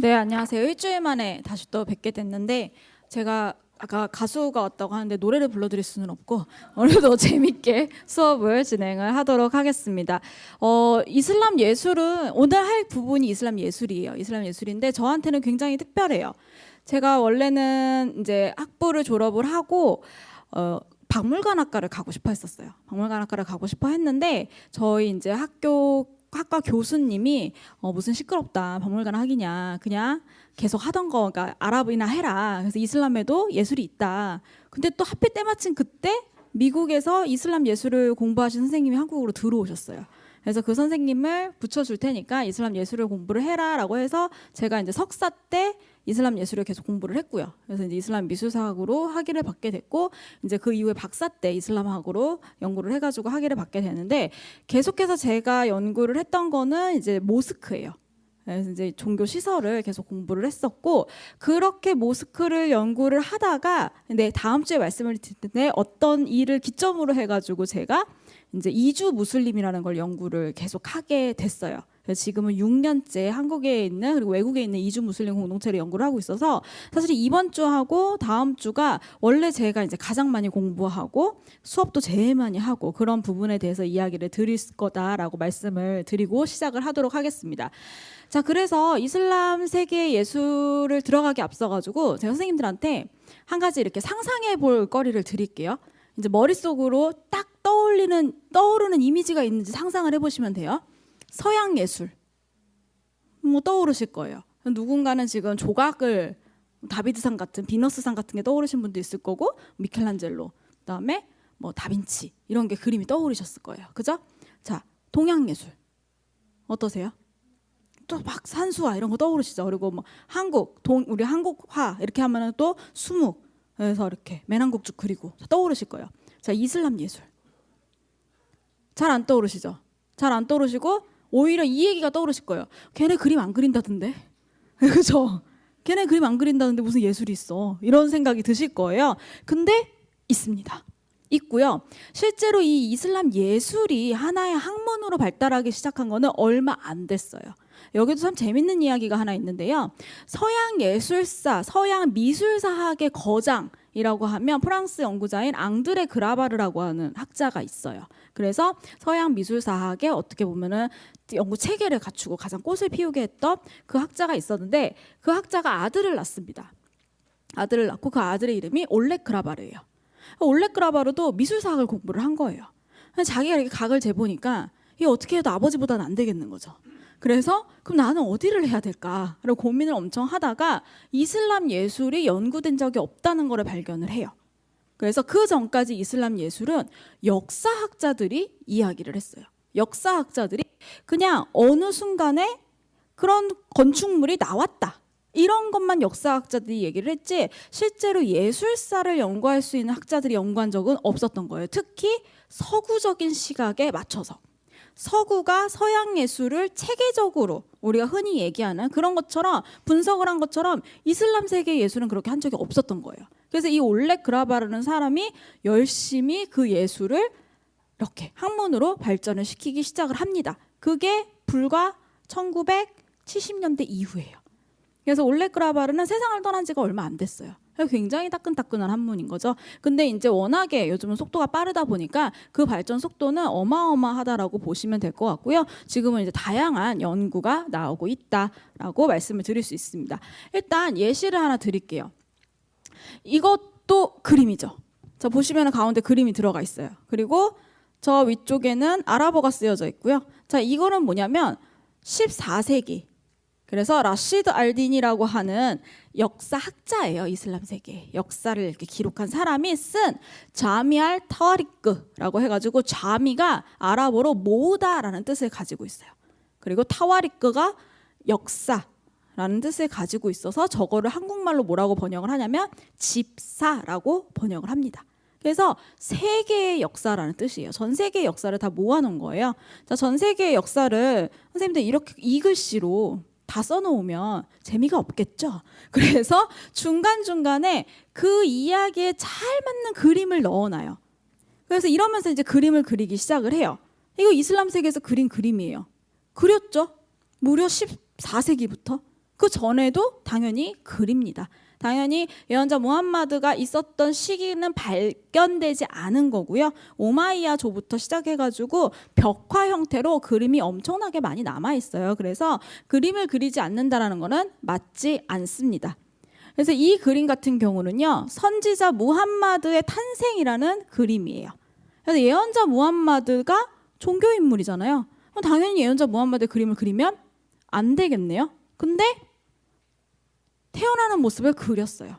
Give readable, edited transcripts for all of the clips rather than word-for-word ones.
네, 안녕하세요. 일주일 만에 다시 또 뵙게 됐는데 제가 아까 가수가 왔다고 하는데 노래를 불러드릴 수는 없고 오늘도 재밌게 수업을 진행을 하도록 하겠습니다. 이슬람 예술은 오늘 할 부분이 이슬람 예술이에요. 이슬람 예술인데 저한테는 굉장히 특별해요. 제가 원래는 이제 학부를 졸업을 하고 박물관학과를 가고 싶어 했었어요. 박물관학과를 가고 싶어 했는데 저희 이제 학과 교수님이 무슨 시끄럽다 박물관 학이냐 그냥 계속 하던 거 그러니까 아랍이나 해라. 그래서 이슬람에도 예술이 있다. 근데 또 하필 때마침 그때 미국에서 이슬람 예술을 공부하신 선생님이 한국으로 들어오셨어요. 그래서 그 선생님을 붙여줄 테니까 이슬람 예술을 공부를 해라라고 해서 제가 이제 석사 때 이슬람 예술을 계속 공부를 했고요. 그래서 이제 이슬람 미술사학으로 학위를 받게 됐고 이제 그 이후에 박사 때 이슬람학으로 연구를 해가지고 학위를 받게 되는데 계속해서 제가 연구를 했던 거는 이제 모스크예요. 그래서 이제 종교 시설을 계속 공부를 했었고 그렇게 모스크를 연구를 하다가 근데 다음 주에 말씀을 드릴 텐데 어떤 일을 기점으로 해가지고 제가 이제 이주 무슬림이라는 걸 연구를 계속 하게 됐어요. 그래서 지금은 6년째 한국에 있는 그리고 외국에 있는 이주 무슬림 공동체를 연구를 하고 있어서 사실 이번 주하고 다음 주가 원래 제가 이제 가장 많이 공부하고 수업도 제일 많이 하고 그런 부분에 대해서 이야기를 드릴 거다라고 말씀을 드리고 시작을 하도록 하겠습니다. 자, 그래서 이슬람 세계 예술을 들어가기 앞서가지고 제가 선생님들한테 한 가지 이렇게 상상해 볼 거리를 드릴게요. 이제 머릿속으로 딱 떠오르는 이미지가 있는지 상상을 해보시면 돼요. 서양 예술 뭐 떠오르실 거예요. 누군가는 지금 조각을 다비드상 같은 비너스상 같은 게 떠오르신 분도 있을 거고 미켈란젤로 그다음에 뭐 다빈치 이런 게 그림이 떠오르셨을 거예요. 그죠? 자, 동양 예술 어떠세요? 또 막 산수화 이런 거 떠오르시죠? 그리고 뭐 우리 한국화 이렇게 하면은 또 수묵 그래서 이렇게 매낭국죽 그리고 떠오르실 거예요. 자, 이슬람 예술 잘 안 떠오르시죠? 잘 안 떠오르시고 오히려 이 얘기가 떠오르실 거예요. 걔네 그림 안 그린다던데. 그죠? 걔네 그림 안 그린다는데 무슨 예술이 있어. 이런 생각이 드실 거예요. 근데 있습니다. 있고요. 실제로 이 이슬람 예술이 하나의 학문으로 발달하기 시작한 거는 얼마 안 됐어요. 여기도 참 재밌는 이야기가 하나 있는데요. 서양 예술사, 서양 미술사학의 거장이라고 하면 프랑스 연구자인 앙드레 그라바르라고 하는 학자가 있어요. 그래서 서양 미술사학에 어떻게 보면은 연구 체계를 갖추고 가장 꽃을 피우게 했던 그 학자가 있었는데 그 학자가 아들을 낳습니다. 아들을 낳고 그 아들의 이름이 올렉 그라바르예요. 올렉 그라바르도 미술사학을 공부를 한 거예요. 자기가 이렇게 각을 재보니까 이게 어떻게 해도 아버지보다는 안 되겠는 거죠. 그래서 그럼 나는 어디를 해야 될까라고 고민을 엄청 하다가 이슬람 예술이 연구된 적이 없다는 걸 발견을 해요. 그래서 그 전까지 이슬람 예술은 역사학자들이 이야기를 했어요. 역사학자들이 그냥 어느 순간에 그런 건축물이 나왔다. 이런 것만 역사학자들이 얘기를 했지 실제로 예술사를 연구할 수 있는 학자들이 연구한 적은 없었던 거예요. 특히 서구적인 시각에 맞춰서. 서구가 서양 예술을 체계적으로 우리가 흔히 얘기하는 그런 것처럼 분석을 한 것처럼 이슬람 세계 예술은 그렇게 한 적이 없었던 거예요. 그래서 이 올렉 그라바르는 사람이 열심히 그 예술을 이렇게 학문으로 발전을 시키기 시작을 합니다. 그게 불과 1970년대 이후예요. 그래서 올렉 그라바르는 세상을 떠난 지가 얼마 안 됐어요. 굉장히 따끈따끈한 학문인 거죠. 근데 이제 워낙에 요즘은 속도가 빠르다 보니까 그 발전 속도는 어마어마하다라고 보시면 될 것 같고요. 지금은 이제 다양한 연구가 나오고 있다라고 말씀을 드릴 수 있습니다. 일단 예시를 하나 드릴게요. 이것도 그림이죠. 자, 보시면 가운데 그림이 들어가 있어요. 그리고 저 위쪽에는 아랍어가 쓰여져 있고요. 자, 이거는 뭐냐면 14세기 그래서 라시드 알딘이라고 하는 역사학자예요. 이슬람 세계 역사를 이렇게 기록한 사람이 쓴 자미알 타와리크라고 해가지고 자미가 아랍어로 모으다라는 뜻을 가지고 있어요. 그리고 타와리크가 역사라는 라는 뜻을 가지고 있어서 저거를 한국말로 뭐라고 번역을 하냐면 집사라고 번역을 합니다. 그래서 세계의 역사라는 뜻이에요. 전 세계의 역사를 다 모아놓은 거예요. 자, 전 세계의 역사를 선생님들 이렇게 이 글씨로 다 써놓으면 재미가 없겠죠. 그래서 중간중간에 그 이야기에 잘 맞는 그림을 넣어놔요. 그래서 이러면서 이제 그림을 그리기 시작을 해요. 이거 이슬람 세계에서 그린 그림이에요. 그렸죠. 무려 14세기부터. 그 전에도 당연히 그립니다. 당연히 예언자 무함마드가 있었던 시기는 발견되지 않은 거고요. 오마이야조부터 시작해가지고 벽화 형태로 그림이 엄청나게 많이 남아있어요. 그래서 그림을 그리지 않는다라는 거는 맞지 않습니다. 그래서 이 그림 같은 경우는요, 선지자 무함마드의 탄생이라는 그림이에요. 그래서 예언자 무함마드가 종교인물이잖아요. 당연히 예언자 무함마드의 그림을 그리면 안 되겠네요. 근데 태어나는 모습을 그렸어요.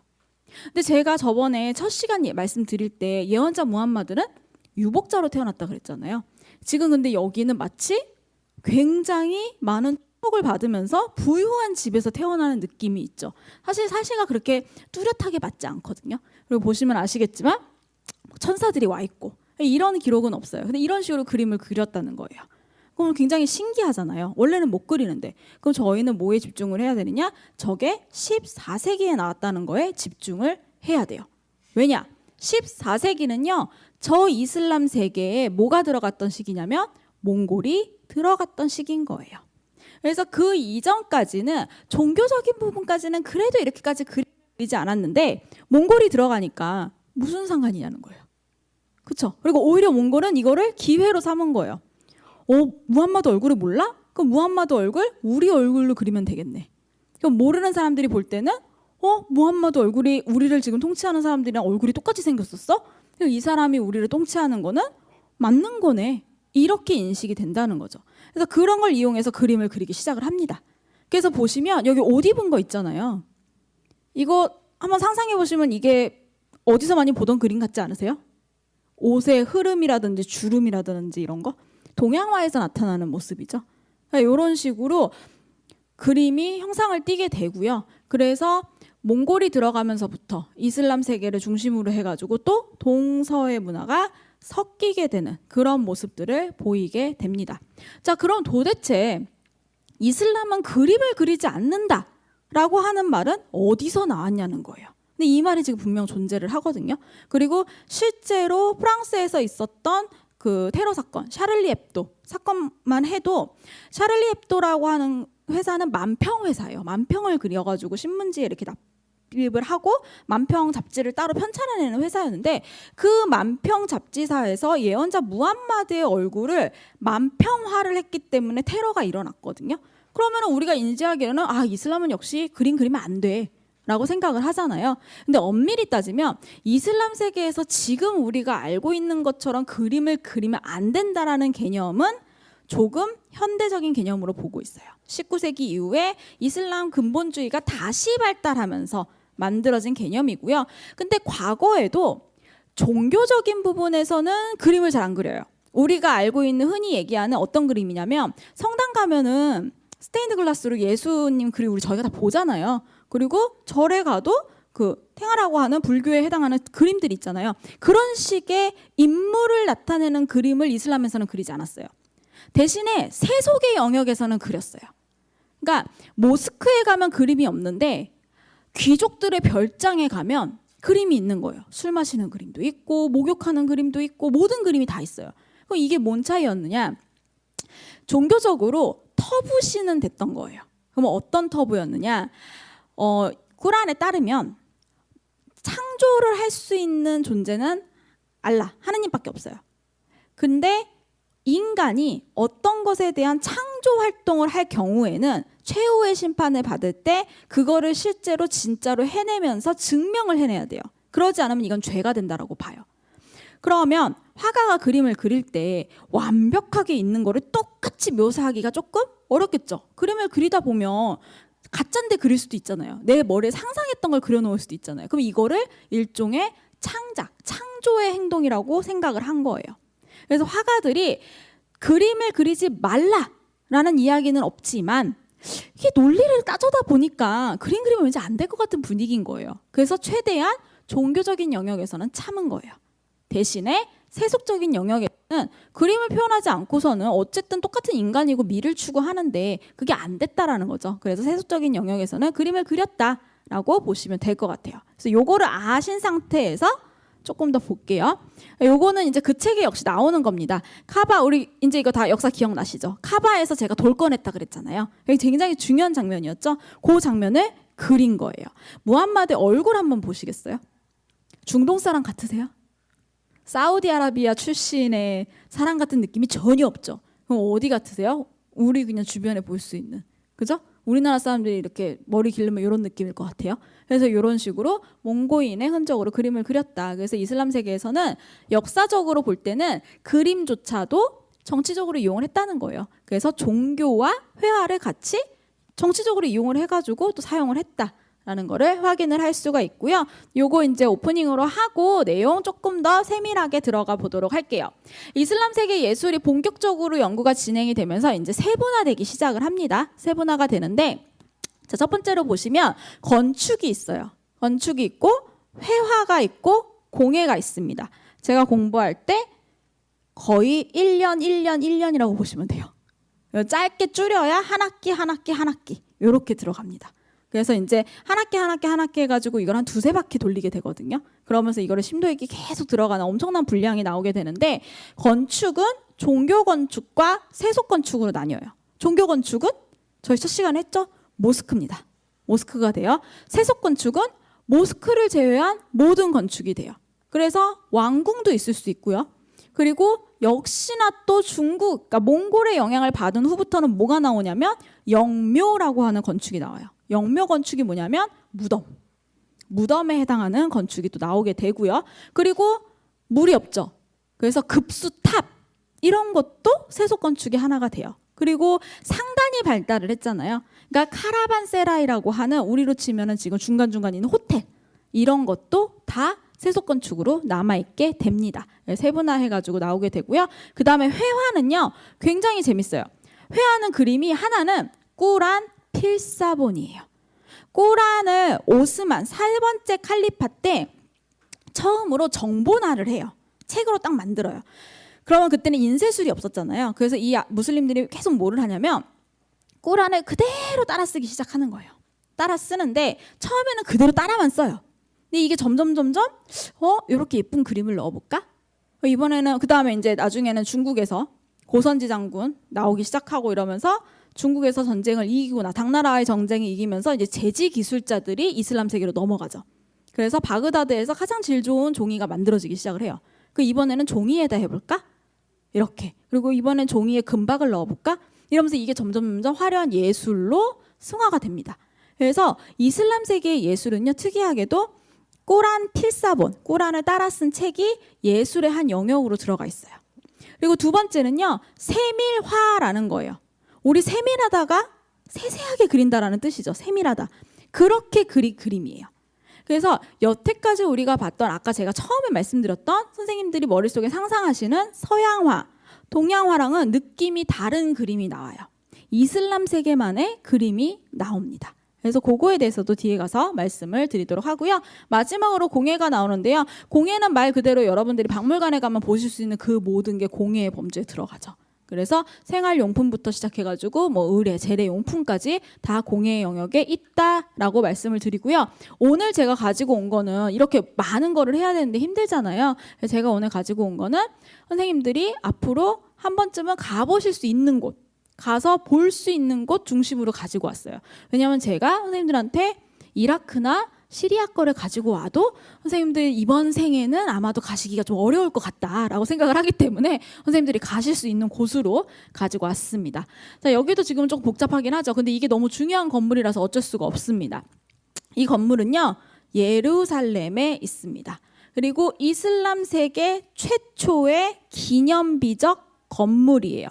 근데 제가 저번에 첫 시간 말씀드릴 때 예언자 무함마드는 유복자로 태어났다 그랬잖아요. 지금 근데 여기는 마치 굉장히 많은 축복을 받으면서 부유한 집에서 태어나는 느낌이 있죠. 사실 사시가 그렇게 뚜렷하게 맞지 않거든요. 그리고 보시면 아시겠지만 천사들이 와 있고 이런 기록은 없어요. 근데 이런 식으로 그림을 그렸다는 거예요. 그럼 굉장히 신기하잖아요. 원래는 못 그리는데. 그럼 저희는 뭐에 집중을 해야 되느냐? 저게 14세기에 나왔다는 거에 집중을 해야 돼요. 왜냐? 14세기는요. 저 이슬람 세계에 뭐가 들어갔던 시기냐면 몽골이 들어갔던 시기인 거예요. 그래서 그 이전까지는 종교적인 부분까지는 그래도 이렇게까지 그리지 않았는데 몽골이 들어가니까 무슨 상관이냐는 거예요. 그렇죠? 그리고 오히려 몽골은 이거를 기회로 삼은 거예요. 무함마드 얼굴을 몰라? 그럼 무함마드 얼굴 우리 얼굴로 그리면 되겠네. 그럼 모르는 사람들이 볼 때는 무함마드 얼굴이 우리를 지금 통치하는 사람들이랑 얼굴이 똑같이 생겼었어? 이 사람이 우리를 통치하는 거는 맞는 거네. 이렇게 인식이 된다는 거죠. 그래서 그런 걸 이용해서 그림을 그리기 시작을 합니다. 그래서 보시면 여기 옷 입은 거 있잖아요. 이거 한번 상상해 보시면 이게 어디서 많이 보던 그림 같지 않으세요? 옷의 흐름이라든지 주름이라든지 이런 거. 동양화에서 나타나는 모습이죠. 이런 식으로 그림이 형상을 띠게 되고요. 그래서 몽골이 들어가면서부터 이슬람 세계를 중심으로 해가지고 또 동서의 문화가 섞이게 되는 그런 모습들을 보이게 됩니다. 자, 그럼 도대체 이슬람은 그림을 그리지 않는다라고 하는 말은 어디서 나왔냐는 거예요. 근데 이 말이 지금 분명 존재를 하거든요. 그리고 실제로 프랑스에서 있었던 그 테러 사건, 샤를리 앱도 사건만 해도 샤를리 앱도라고 하는 회사는 만평 회사예요. 만평을 그려가지고 신문지에 이렇게 납입을 하고 만평 잡지를 따로 편찬해내는 회사였는데 그 만평 잡지사에서 예언자 무함마드의 얼굴을 만평화를 했기 때문에 테러가 일어났거든요. 그러면 우리가 인지하기에는 이슬람은 역시 그림 그리면 안 돼. 라고 생각을 하잖아요. 근데 엄밀히 따지면 이슬람 세계에서 지금 우리가 알고 있는 것처럼 그림을 그리면 안 된다라는 개념은 조금 현대적인 개념으로 보고 있어요. 19세기 이후에 이슬람 근본주의가 다시 발달하면서 만들어진 개념이고요. 근데 과거에도 종교적인 부분에서는 그림을 잘 안 그려요. 우리가 알고 있는 흔히 얘기하는 어떤 그림이냐면 성당 가면은 스테인드 글라스로 예수님 그림 우리 저희가 다 보잖아요. 그리고 절에 가도 그 탱화라고 하는 불교에 해당하는 그림들 있잖아요. 그런 식의 인물을 나타내는 그림을 이슬람에서는 그리지 않았어요. 대신에 세속의 영역에서는 그렸어요. 그러니까 모스크에 가면 그림이 없는데 귀족들의 별장에 가면 그림이 있는 거예요. 술 마시는 그림도 있고 목욕하는 그림도 있고 모든 그림이 다 있어요. 그럼 이게 뭔 차이였느냐? 종교적으로 터부시는 됐던 거예요. 그럼 어떤 터부였느냐? 쿠란에 따르면 창조를 할 수 있는 존재는 알라, 하느님밖에 없어요. 근데 인간이 어떤 것에 대한 창조 활동을 할 경우에는 최후의 심판을 받을 때 그거를 실제로 진짜로 해내면서 증명을 해내야 돼요. 그러지 않으면 이건 죄가 된다라고 봐요. 그러면 화가가 그림을 그릴 때 완벽하게 있는 거를 똑같이 묘사하기가 조금 어렵겠죠. 그림을 그리다 보면 가짜인데 그릴 수도 있잖아요. 내 머리에 상상했던 걸 그려놓을 수도 있잖아요. 그럼 이거를 일종의 창조의 행동이라고 생각을 한 거예요. 그래서 화가들이 그림을 그리지 말라라는 이야기는 없지만 이게 논리를 따져다 보니까 그림 그리면 왠지 안 될 것 같은 분위기인 거예요. 그래서 최대한 종교적인 영역에서는 참은 거예요. 대신에 세속적인 영역에서는 그림을 표현하지 않고서는 어쨌든 똑같은 인간이고 미를 추구하는데 그게 안 됐다라는 거죠. 그래서 세속적인 영역에서는 그림을 그렸다라고 보시면 될 것 같아요. 그래서 요거를 아신 상태에서 조금 더 볼게요. 요거는 이제 그 책에 역시 나오는 겁니다. 카바, 우리 이제 이거 다 역사 기억나시죠? 카바에서 제가 돌 꺼냈다 그랬잖아요. 이게 굉장히 중요한 장면이었죠. 그 장면을 그린 거예요. 무함마드 얼굴 한번 보시겠어요? 중동 사람 같으세요? 사우디아라비아 출신의 사람 같은 느낌이 전혀 없죠. 그럼 어디 같으세요? 우리 그냥 주변에 볼 수 있는, 그죠? 우리나라 사람들이 이렇게 머리 기르면 이런 느낌일 것 같아요. 그래서 이런 식으로 몽고인의 흔적으로 그림을 그렸다. 그래서 이슬람 세계에서는 역사적으로 볼 때는 그림조차도 정치적으로 이용을 했다는 거예요. 그래서 종교와 회화를 같이 정치적으로 이용을 해가지고 또 사용을 했다라는 거를 확인을 할 수가 있고요. 요거 이제 오프닝으로 하고 내용 조금 더 세밀하게 들어가 보도록 할게요. 이슬람 세계 예술이 본격적으로 연구가 진행이 되면서 이제 세분화되기 시작을 합니다. 세분화가 되는데, 자, 첫 번째로 보시면 건축이 있어요. 건축이 있고 회화가 있고 공예가 있습니다. 제가 공부할 때 거의 1년이라고 보시면 돼요. 짧게 줄여야 한 학기 이렇게 들어갑니다. 그래서 이제 한 학기 해가지고 이걸 한 두세 바퀴 돌리게 되거든요. 그러면서 이거를 심도 있게 계속 들어가는 엄청난 분량이 나오게 되는데, 건축은 종교 건축과 세속 건축으로 나뉘어요. 종교 건축은 저희 첫 시간에 했죠? 모스크입니다. 모스크가 돼요. 세속 건축은 모스크를 제외한 모든 건축이 돼요. 그래서 왕궁도 있을 수 있고요. 그리고 역시나 또 중국, 그러니까 몽골의 영향을 받은 후부터는 뭐가 나오냐면 영묘라고 하는 건축이 나와요. 영묘 건축이 뭐냐면 무덤에 해당하는 건축이 또 나오게 되고요. 그리고 물이 없죠. 그래서 급수탑 이런 것도 세속 건축의 하나가 돼요. 그리고 상단이 발달을 했잖아요. 그러니까 카라반세라이라고 하는, 우리로 치면은 지금 중간중간 있는 호텔, 이런 것도 다 세속 건축으로 남아있게 됩니다. 세분화해가지고 나오게 되고요. 그 다음에 회화는요, 굉장히 재밌어요. 회화는 그림이 하나는 꾸란 필사본이에요. 꾸란을 오스만 4번째 칼리파 때 처음으로 정본화를 해요. 책으로 딱 만들어요. 그러면 그때는 인쇄술이 없었잖아요. 그래서 이 무슬림들이 계속 뭐를 하냐면 꾸란을 그대로 따라 쓰기 시작하는 거예요. 따라 쓰는데 처음에는 그대로 따라만 써요. 근데 이게 점점 이렇게 예쁜 그림을 넣어볼까? 이번에는 그 다음에 이제 나중에는 중국에서 고선지 장군 나오기 시작하고 이러면서 중국에서 전쟁을 이기거나 당나라의 전쟁이 이기면서 이제 제지 기술자들이 이슬람 세계로 넘어가죠. 그래서 바그다드에서 가장 질 좋은 종이가 만들어지기 시작을 해요. 그 이번에는 종이에다 해볼까? 이렇게. 그리고 이번엔 종이에 금박을 넣어볼까? 이러면서 이게 점점 화려한 예술로 승화가 됩니다. 그래서 이슬람 세계의 예술은요, 특이하게도 꾸란 필사본, 꾸란을 따라 쓴 책이 예술의 한 영역으로 들어가 있어요. 그리고 두 번째는요, 세밀화라는 거예요. 우리 세밀하다가 세세하게 그린다라는 뜻이죠. 세밀하다. 그렇게 그린 그림이에요. 그래서 여태까지 우리가 봤던, 아까 제가 처음에 말씀드렸던 선생님들이 머릿속에 상상하시는 서양화, 동양화랑은 느낌이 다른 그림이 나와요. 이슬람 세계만의 그림이 나옵니다. 그래서 그거에 대해서도 뒤에 가서 말씀을 드리도록 하고요. 마지막으로 공예가 나오는데요. 공예는 말 그대로 여러분들이 박물관에 가면 보실 수 있는 그 모든 게 공예의 범주에 들어가죠. 그래서 생활용품부터 시작해가지고 뭐 의뢰, 재래용품까지 다 공예의 영역에 있다라고 말씀을 드리고요. 오늘 제가 가지고 온 거는 이렇게 많은 거를 해야 되는데 힘들잖아요. 그래서 제가 오늘 가지고 온 거는 선생님들이 앞으로 한 번쯤은 가보실 수 있는 곳, 가서 볼 수 있는 곳 중심으로 가지고 왔어요. 왜냐하면 제가 선생님들한테 이라크나 시리아 거를 가지고 와도 선생님들 이번 생에는 아마도 가시기가 좀 어려울 것 같다라고 생각을 하기 때문에 선생님들이 가실 수 있는 곳으로 가지고 왔습니다. 자, 여기도 지금 조금 복잡하긴 하죠. 근데 이게 너무 중요한 건물이라서 어쩔 수가 없습니다. 이 건물은요, 예루살렘에 있습니다. 그리고 이슬람 세계 최초의 기념비적 건물이에요.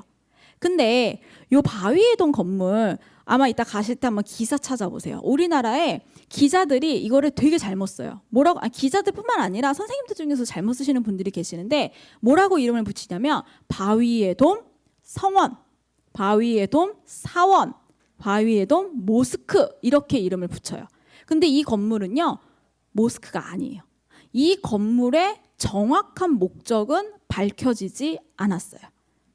근데 요 바위에 던 건물, 아마 이따 가실 때 한번 기사 찾아보세요. 우리나라에 기자들이 이거를 되게 잘못 써요. 뭐라고? 기자들뿐만 아니라 선생님들 중에서 잘못 쓰시는 분들이 계시는데 뭐라고 이름을 붙이냐면 바위의 돔 성원, 바위의 돔 사원, 바위의 돔 모스크 이렇게 이름을 붙여요. 근데 이 건물은요 모스크가 아니에요. 이 건물의 정확한 목적은 밝혀지지 않았어요.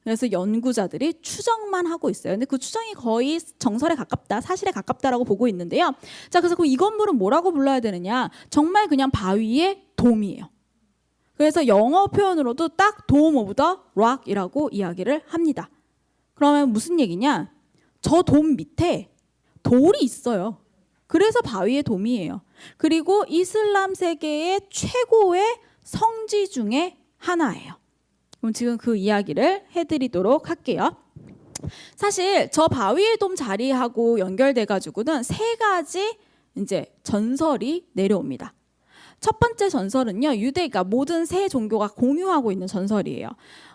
그래서 연구자들이 추정만 하고 있어요. 근데 그 추정이 거의 정설에 가깝다, 사실에 가깝다라고 보고 있는데요. 자, 그래서 이 건물은 뭐라고 불러야 되느냐? 정말 그냥 바위의 돔이에요. 그래서 영어 표현으로도 딱 Dome of the Rock이라고 이야기를 합니다. 그러면 무슨 얘기냐? 저 돔 밑에 돌이 있어요. 그래서 바위의 돔이에요. 그리고 이슬람 세계의 최고의 성지 중에 하나예요. 그럼 지금 그 이야기를 해드리도록 할게요. 사실 저 바위의 돔 자리하고 연결돼 가지고는 세 가지 이제 전설이 내려옵니다. 첫 번째 전설은요, 유대가 모든 세 종교가 공유하고 있는 전설이에요.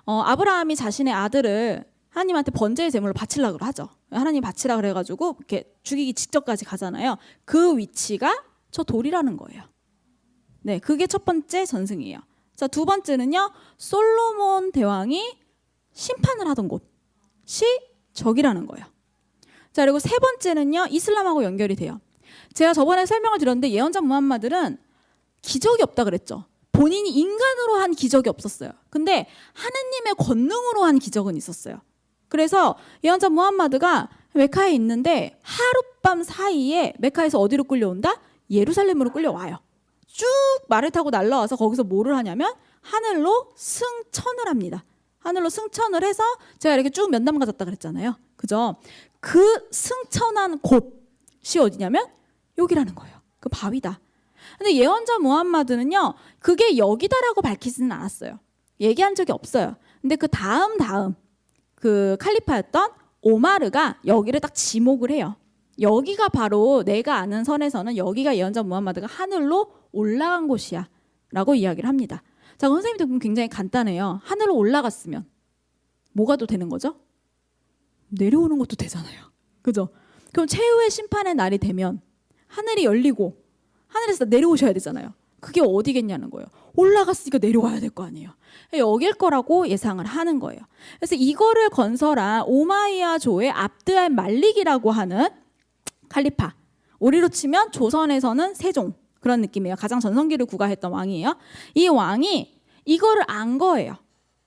아브라함이 자신의 아들을 하나님한테 번제의 제물로 바치려고 하죠. 하나님 바치라 그래가지고 이렇게 죽이기 직전까지 가잖아요. 그 위치가 저 돌이라는 거예요. 네, 그게 첫 번째 전승이에요. 자, 두 번째는요, 솔로몬 대왕이 심판을 하던 곳이 저기라는 거예요. 자, 그리고 세 번째는요, 이슬람하고 연결이 돼요. 제가 저번에 설명을 드렸는데 예언자 무함마드는 기적이 없다 그랬죠. 본인이 인간으로 한 기적이 없었어요. 근데 하느님의 권능으로 한 기적은 있었어요. 그래서 예언자 무함마드가 메카에 있는데 하룻밤 사이에 메카에서 어디로 끌려온다? 예루살렘으로 끌려와요. 쭉 말을 타고 날라와서 거기서 뭐를 하냐면 하늘로 승천을 합니다. 하늘로 승천을 해서 제가 이렇게 쭉 면담 가졌다 그랬잖아요. 그죠? 그 승천한 곳이 어디냐면 여기라는 거예요. 그 바위다. 근데 예언자 무함마드는요, 그게 여기다라고 밝히지는 않았어요. 얘기한 적이 없어요. 근데 그 다음 그 칼리파였던 오마르가 여기를 딱 지목을 해요. 여기가 바로 내가 아는 선에서는 여기가 예언자 무함마드가 하늘로 올라간 곳이야 라고 이야기를 합니다. 자, 선생님도 보면 굉장히 간단해요. 하늘로 올라갔으면 뭐가 또 되는 거죠? 내려오는 것도 되잖아요. 그죠? 그럼 최후의 심판의 날이 되면 하늘이 열리고 하늘에서 내려오셔야 되잖아요. 그게 어디겠냐는 거예요. 올라갔으니까 내려와야 될 거 아니에요. 여길 거라고 예상을 하는 거예요. 그래서 이거를 건설한 오마이야조의 압드 알 말릭이라고 하는 칼리파, 우리로 치면 조선에서는 세종 그런 느낌이에요. 가장 전성기를 구가했던 왕이에요. 이 왕이 이거를 안 거예요.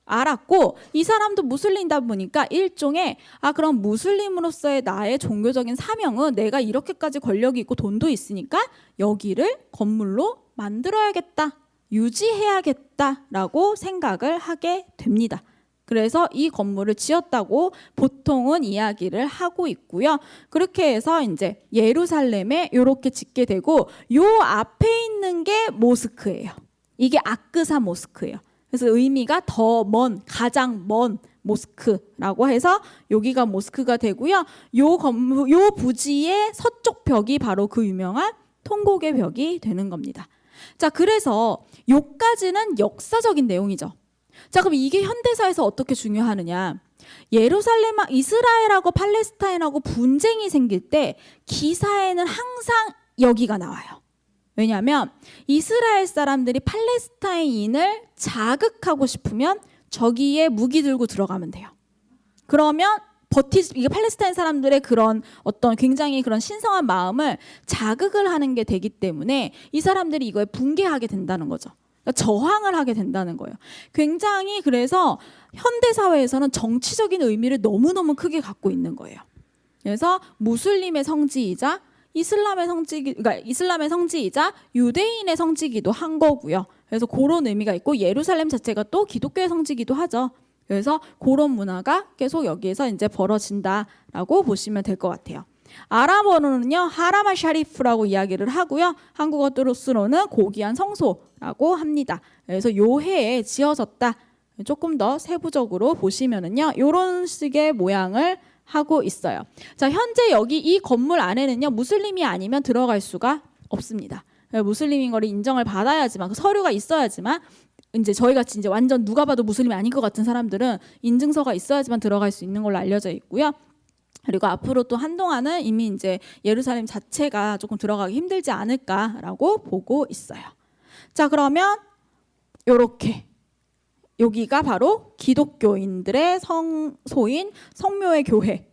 알았고 이 사람도 무슬림이다 보니까 일종의 그럼 무슬림으로서의 나의 종교적인 사명은 내가 이렇게까지 권력이 있고 돈도 있으니까 여기를 건물로 만들어야겠다, 유지해야겠다라고 생각을 하게 됩니다. 그래서 이 건물을 지었다고 보통은 이야기를 하고 있고요. 그렇게 해서 이제 예루살렘에 이렇게 짓게 되고 요 앞에 있는 게 모스크예요. 이게 아크사 모스크예요. 그래서 의미가 더 먼, 가장 먼 모스크라고 해서 여기가 모스크가 되고요. 요 부지의 서쪽 벽이 바로 그 유명한 통곡의 벽이 되는 겁니다. 자, 그래서 요까지는 역사적인 내용이죠. 자, 그럼 이게 현대사에서 어떻게 중요하느냐? 예루살렘, 이스라엘하고 팔레스타인하고 분쟁이 생길 때 기사에는 항상 여기가 나와요. 왜냐하면 이스라엘 사람들이 팔레스타인을 자극하고 싶으면 저기에 무기 들고 들어가면 돼요. 그러면 이게 팔레스타인 사람들의 그런 어떤 굉장히 그런 신성한 마음을 자극을 하는 게 되기 때문에 이 사람들이 이거에 붕괴하게 된다는 거죠. 그러니까 저항을 하게 된다는 거예요. 굉장히 그래서 현대 사회에서는 정치적인 의미를 너무너무 크게 갖고 있는 거예요. 그래서 무슬림의 성지이자 이슬람의 성지이자 유대인의 성지기도 한 거고요. 그래서 그런 의미가 있고 예루살렘 자체가 또 기독교의 성지기도 하죠. 그래서 그런 문화가 계속 여기에서 이제 벌어진다라고 보시면 될 것 같아요. 아랍어로는요 하람 샤리프라고 이야기를 하고요. 한국어로서는 고귀한 성소라고 합니다. 그래서 요 해에 지어졌다. 조금 더 세부적으로 보시면은요 이런 식의 모양을 하고 있어요. 자, 현재 여기 이 건물 안에는요 무슬림이 아니면 들어갈 수가 없습니다. 무슬림인 거를 인정을 받아야지만 그 서류가 있어야지만 이제 저희 같이 이제 완전 누가 봐도 무슬림이 아닌 것 같은 사람들은 인증서가 있어야지만 들어갈 수 있는 걸로 알려져 있고요. 그리고 앞으로 또 한동안은 이미 이제 예루살렘 자체가 조금 들어가기 힘들지 않을까라고 보고 있어요. 자, 그러면 요렇게 여기가 바로 기독교인들의 성소인 성묘의 교회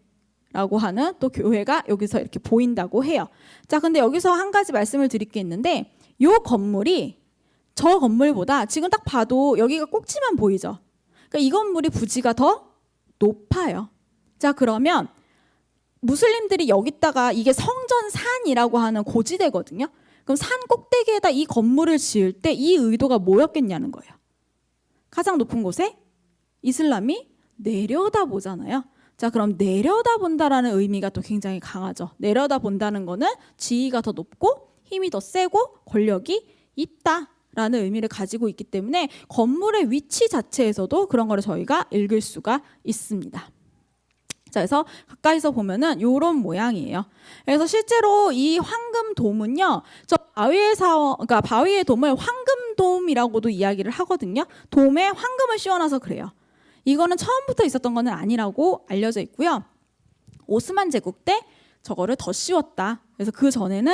라고 하는 또 교회가 여기서 이렇게 보인다고 해요. 자, 근데 여기서 한 가지 말씀을 드릴 게 있는데 이 건물이 저 건물보다 지금 딱 봐도 여기가 꼭지만 보이죠. 그러니까 이 건물이 부지가 더 높아요. 자, 그러면 무슬림들이 여기다가 이게 성전산이라고 하는 고지대거든요. 그럼 산 꼭대기에다 이 건물을 지을 때 이 의도가 뭐였겠냐는 거예요. 가장 높은 곳에 이슬람이 내려다보잖아요. 자, 그럼 내려다본다라는 의미가 또 굉장히 강하죠. 내려다본다는 거는 지위가 더 높고 힘이 더 세고 권력이 있다라는 의미를 가지고 있기 때문에 건물의 위치 자체에서도 그런 거를 저희가 읽을 수가 있습니다. 자, 그래서 가까이서 보면은 이런 모양이에요. 그래서 실제로 이 황금돔은요, 저 그러니까 바위의 돔을 황금돔이라고도 이야기를 하거든요. 돔에 황금을 씌워놔서 그래요. 이거는 처음부터 있었던 거는 아니라고 알려져 있고요. 오스만 제국 때 저거를 더 씌웠다. 그래서 그 전에는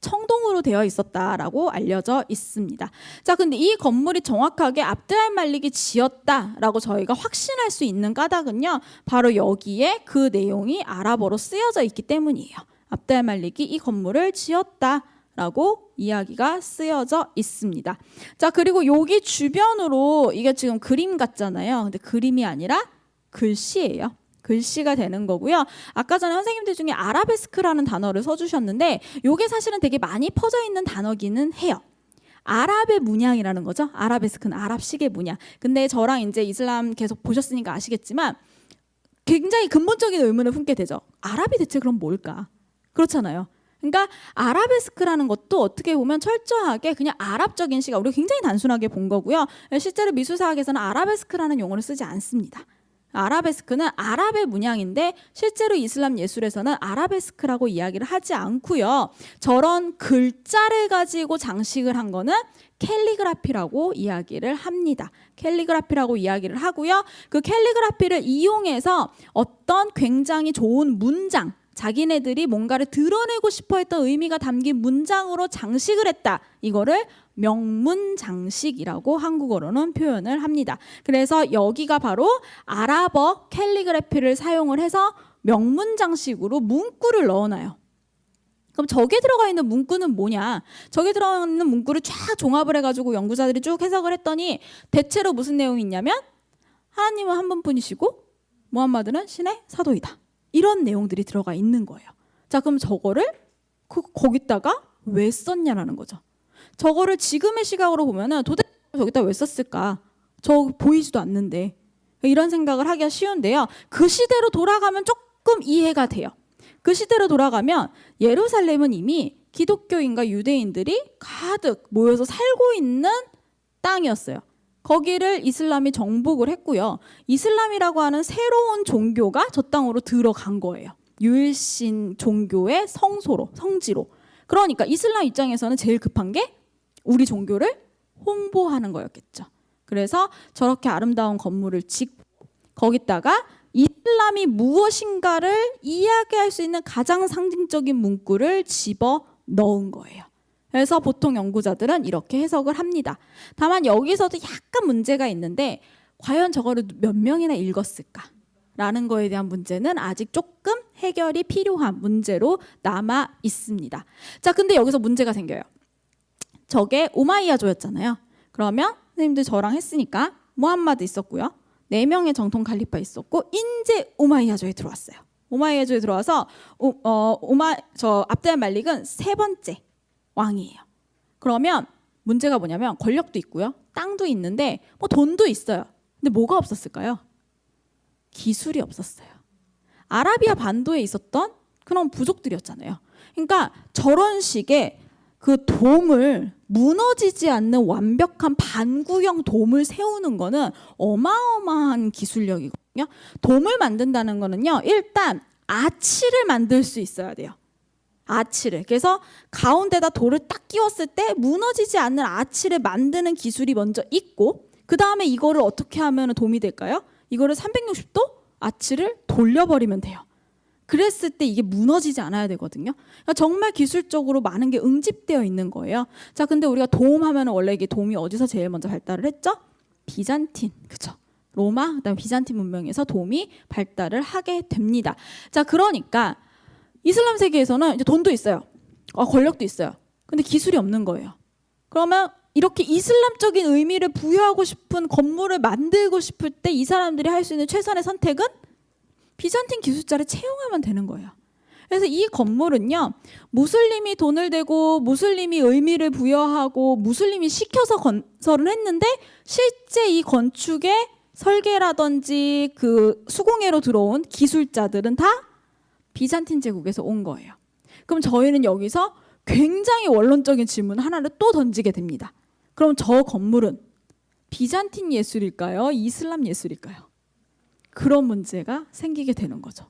청동으로 되어 있었다라고 알려져 있습니다. 자, 근데 이 건물이 정확하게 압드알 말릭이 지었다라고 저희가 확신할 수 있는 까닭은요, 바로 여기에 그 내용이 아랍어로 쓰여져 있기 때문이에요. 압드알 말릭이 이 건물을 지었다라고 이야기가 쓰여져 있습니다. 자, 그리고 여기 주변으로 이게 지금 그림 같잖아요. 근데 그림이 아니라 글씨예요. 글씨가 되는 거고요. 아까 전에 선생님들 중에 아라베스크라는 단어를 써주셨는데 이게 사실은 되게 많이 퍼져 있는 단어기는 해요. 아랍의 문양이라는 거죠. 아라베스크는 아랍식의 문양. 근데 저랑 이제 이슬람 계속 보셨으니까 아시겠지만 굉장히 근본적인 의문을 품게 되죠. 아랍이 대체 그럼 뭘까? 그렇잖아요. 그러니까 아라베스크라는 것도 어떻게 보면 철저하게 그냥 아랍적인 시각, 우리가 굉장히 단순하게 본 거고요. 실제로 미술사학에서는 아라베스크라는 용어를 쓰지 않습니다. 아라베스크는 아랍의 문양인데 실제로 이슬람 예술에서는 아라베스크라고 이야기를 하지 않고요. 저런 글자를 가지고 장식을 한 거는 캘리그라피라고 이야기를 합니다. 캘리그라피라고 이야기를 하고요. 그 캘리그라피를 이용해서 어떤 굉장히 좋은 문장, 자기네들이 뭔가를 드러내고 싶어 했던 의미가 담긴 문장으로 장식을 했다. 이거를 명문장식이라고 한국어로는 표현을 합니다. 그래서 여기가 바로 아랍어 캘리그래피를 사용을 해서 명문장식으로 문구를 넣어놔요. 그럼 저게 들어가 있는 문구는 뭐냐? 저게 들어가 있는 문구를 쫙 종합을 해가지고 연구자들이 쭉 해석을 했더니 대체로 무슨 내용이 있냐면 하나님은 한 분뿐이시고 무함마드는 신의 사도이다. 이런 내용들이 들어가 있는 거예요. 자, 그럼 저거를 거기다가 왜 썼냐라는 거죠. 저거를 지금의 시각으로 보면은 도대체 저기다 왜 썼을까? 저 보이지도 않는데. 이런 생각을 하기가 쉬운데요. 그 시대로 돌아가면 조금 이해가 돼요. 그 시대로 돌아가면 예루살렘은 이미 기독교인과 유대인들이 가득 모여서 살고 있는 땅이었어요. 거기를 이슬람이 정복을 했고요. 이슬람이라고 하는 새로운 종교가 저 땅으로 들어간 거예요. 유일신 종교의 성소로, 성지로. 그러니까 이슬람 입장에서는 제일 급한 게 우리 종교를 홍보하는 거였겠죠. 그래서 저렇게 아름다운 건물을 짓고 거기다가 이슬람이 무엇인가를 이야기할 수 있는 가장 상징적인 문구를 집어 넣은 거예요. 그래서 보통 연구자들은 이렇게 해석을 합니다. 다만 여기서도 약간 문제가 있는데 과연 저거를 몇 명이나 읽었을까? 라는 거에 대한 문제는 아직 조금 해결이 필요한 문제로 남아 있습니다. 자, 근데 여기서 문제가 생겨요. 저게 오마이야조였잖아요. 그러면 선생님들 저랑 했으니까 무함마드 있었고요. 4명의 정통 칼리파 있었고 이제 오마이야조에 들어왔어요. 오마이야조에 들어와서 압드 알 말릭은 3번째 왕이에요. 그러면 문제가 뭐냐면 권력도 있고요. 땅도 있는데 뭐 돈도 있어요. 근데 뭐가 없었을까요? 기술이 없었어요. 아라비아 반도에 있었던 그런 부족들이었잖아요. 그러니까 저런 식의 그 돔을 무너지지 않는 완벽한 반구형 돔을 세우는 거는 어마어마한 기술력이거든요. 돔을 만든다는 거는요. 일단 아치를 만들 수 있어야 돼요. 아치를. 그래서 가운데다 돌을 딱 끼웠을 때 무너지지 않는 아치를 만드는 기술이 먼저 있고 그 다음에 이거를 어떻게 하면 도움이 될까요? 이거를 360도 아치를 돌려버리면 돼요. 그랬을 때 이게 무너지지 않아야 되거든요. 그러니까 정말 기술적으로 많은 게 응집되어 있는 거예요. 자, 근데 우리가 돔 하면 원래 이게 돔이 어디서 제일 먼저 발달을 했죠? 비잔틴, 그죠? 로마, 그다음에 비잔틴 문명에서 도움이 발달을 하게 됩니다. 자, 그러니까 이슬람 세계에서는 이제 돈도 있어요. 권력도 있어요. 근데 기술이 없는 거예요. 그러면 이렇게 이슬람적인 의미를 부여하고 싶은 건물을 만들고 싶을 때 이 사람들이 할 수 있는 최선의 선택은 비잔틴 기술자를 채용하면 되는 거예요. 그래서 이 건물은요, 무슬림이 돈을 대고 무슬림이 의미를 부여하고 무슬림이 시켜서 건설을 했는데 실제 이 건축의 설계라든지 그 수공예로 들어온 기술자들은 다 비잔틴 제국에서 온 거예요. 그럼 저희는 여기서 굉장히 원론적인 질문 하나를 또 던지게 됩니다. 그럼 저 건물은 비잔틴 예술일까요? 이슬람 예술일까요? 그런 문제가 생기게 되는 거죠.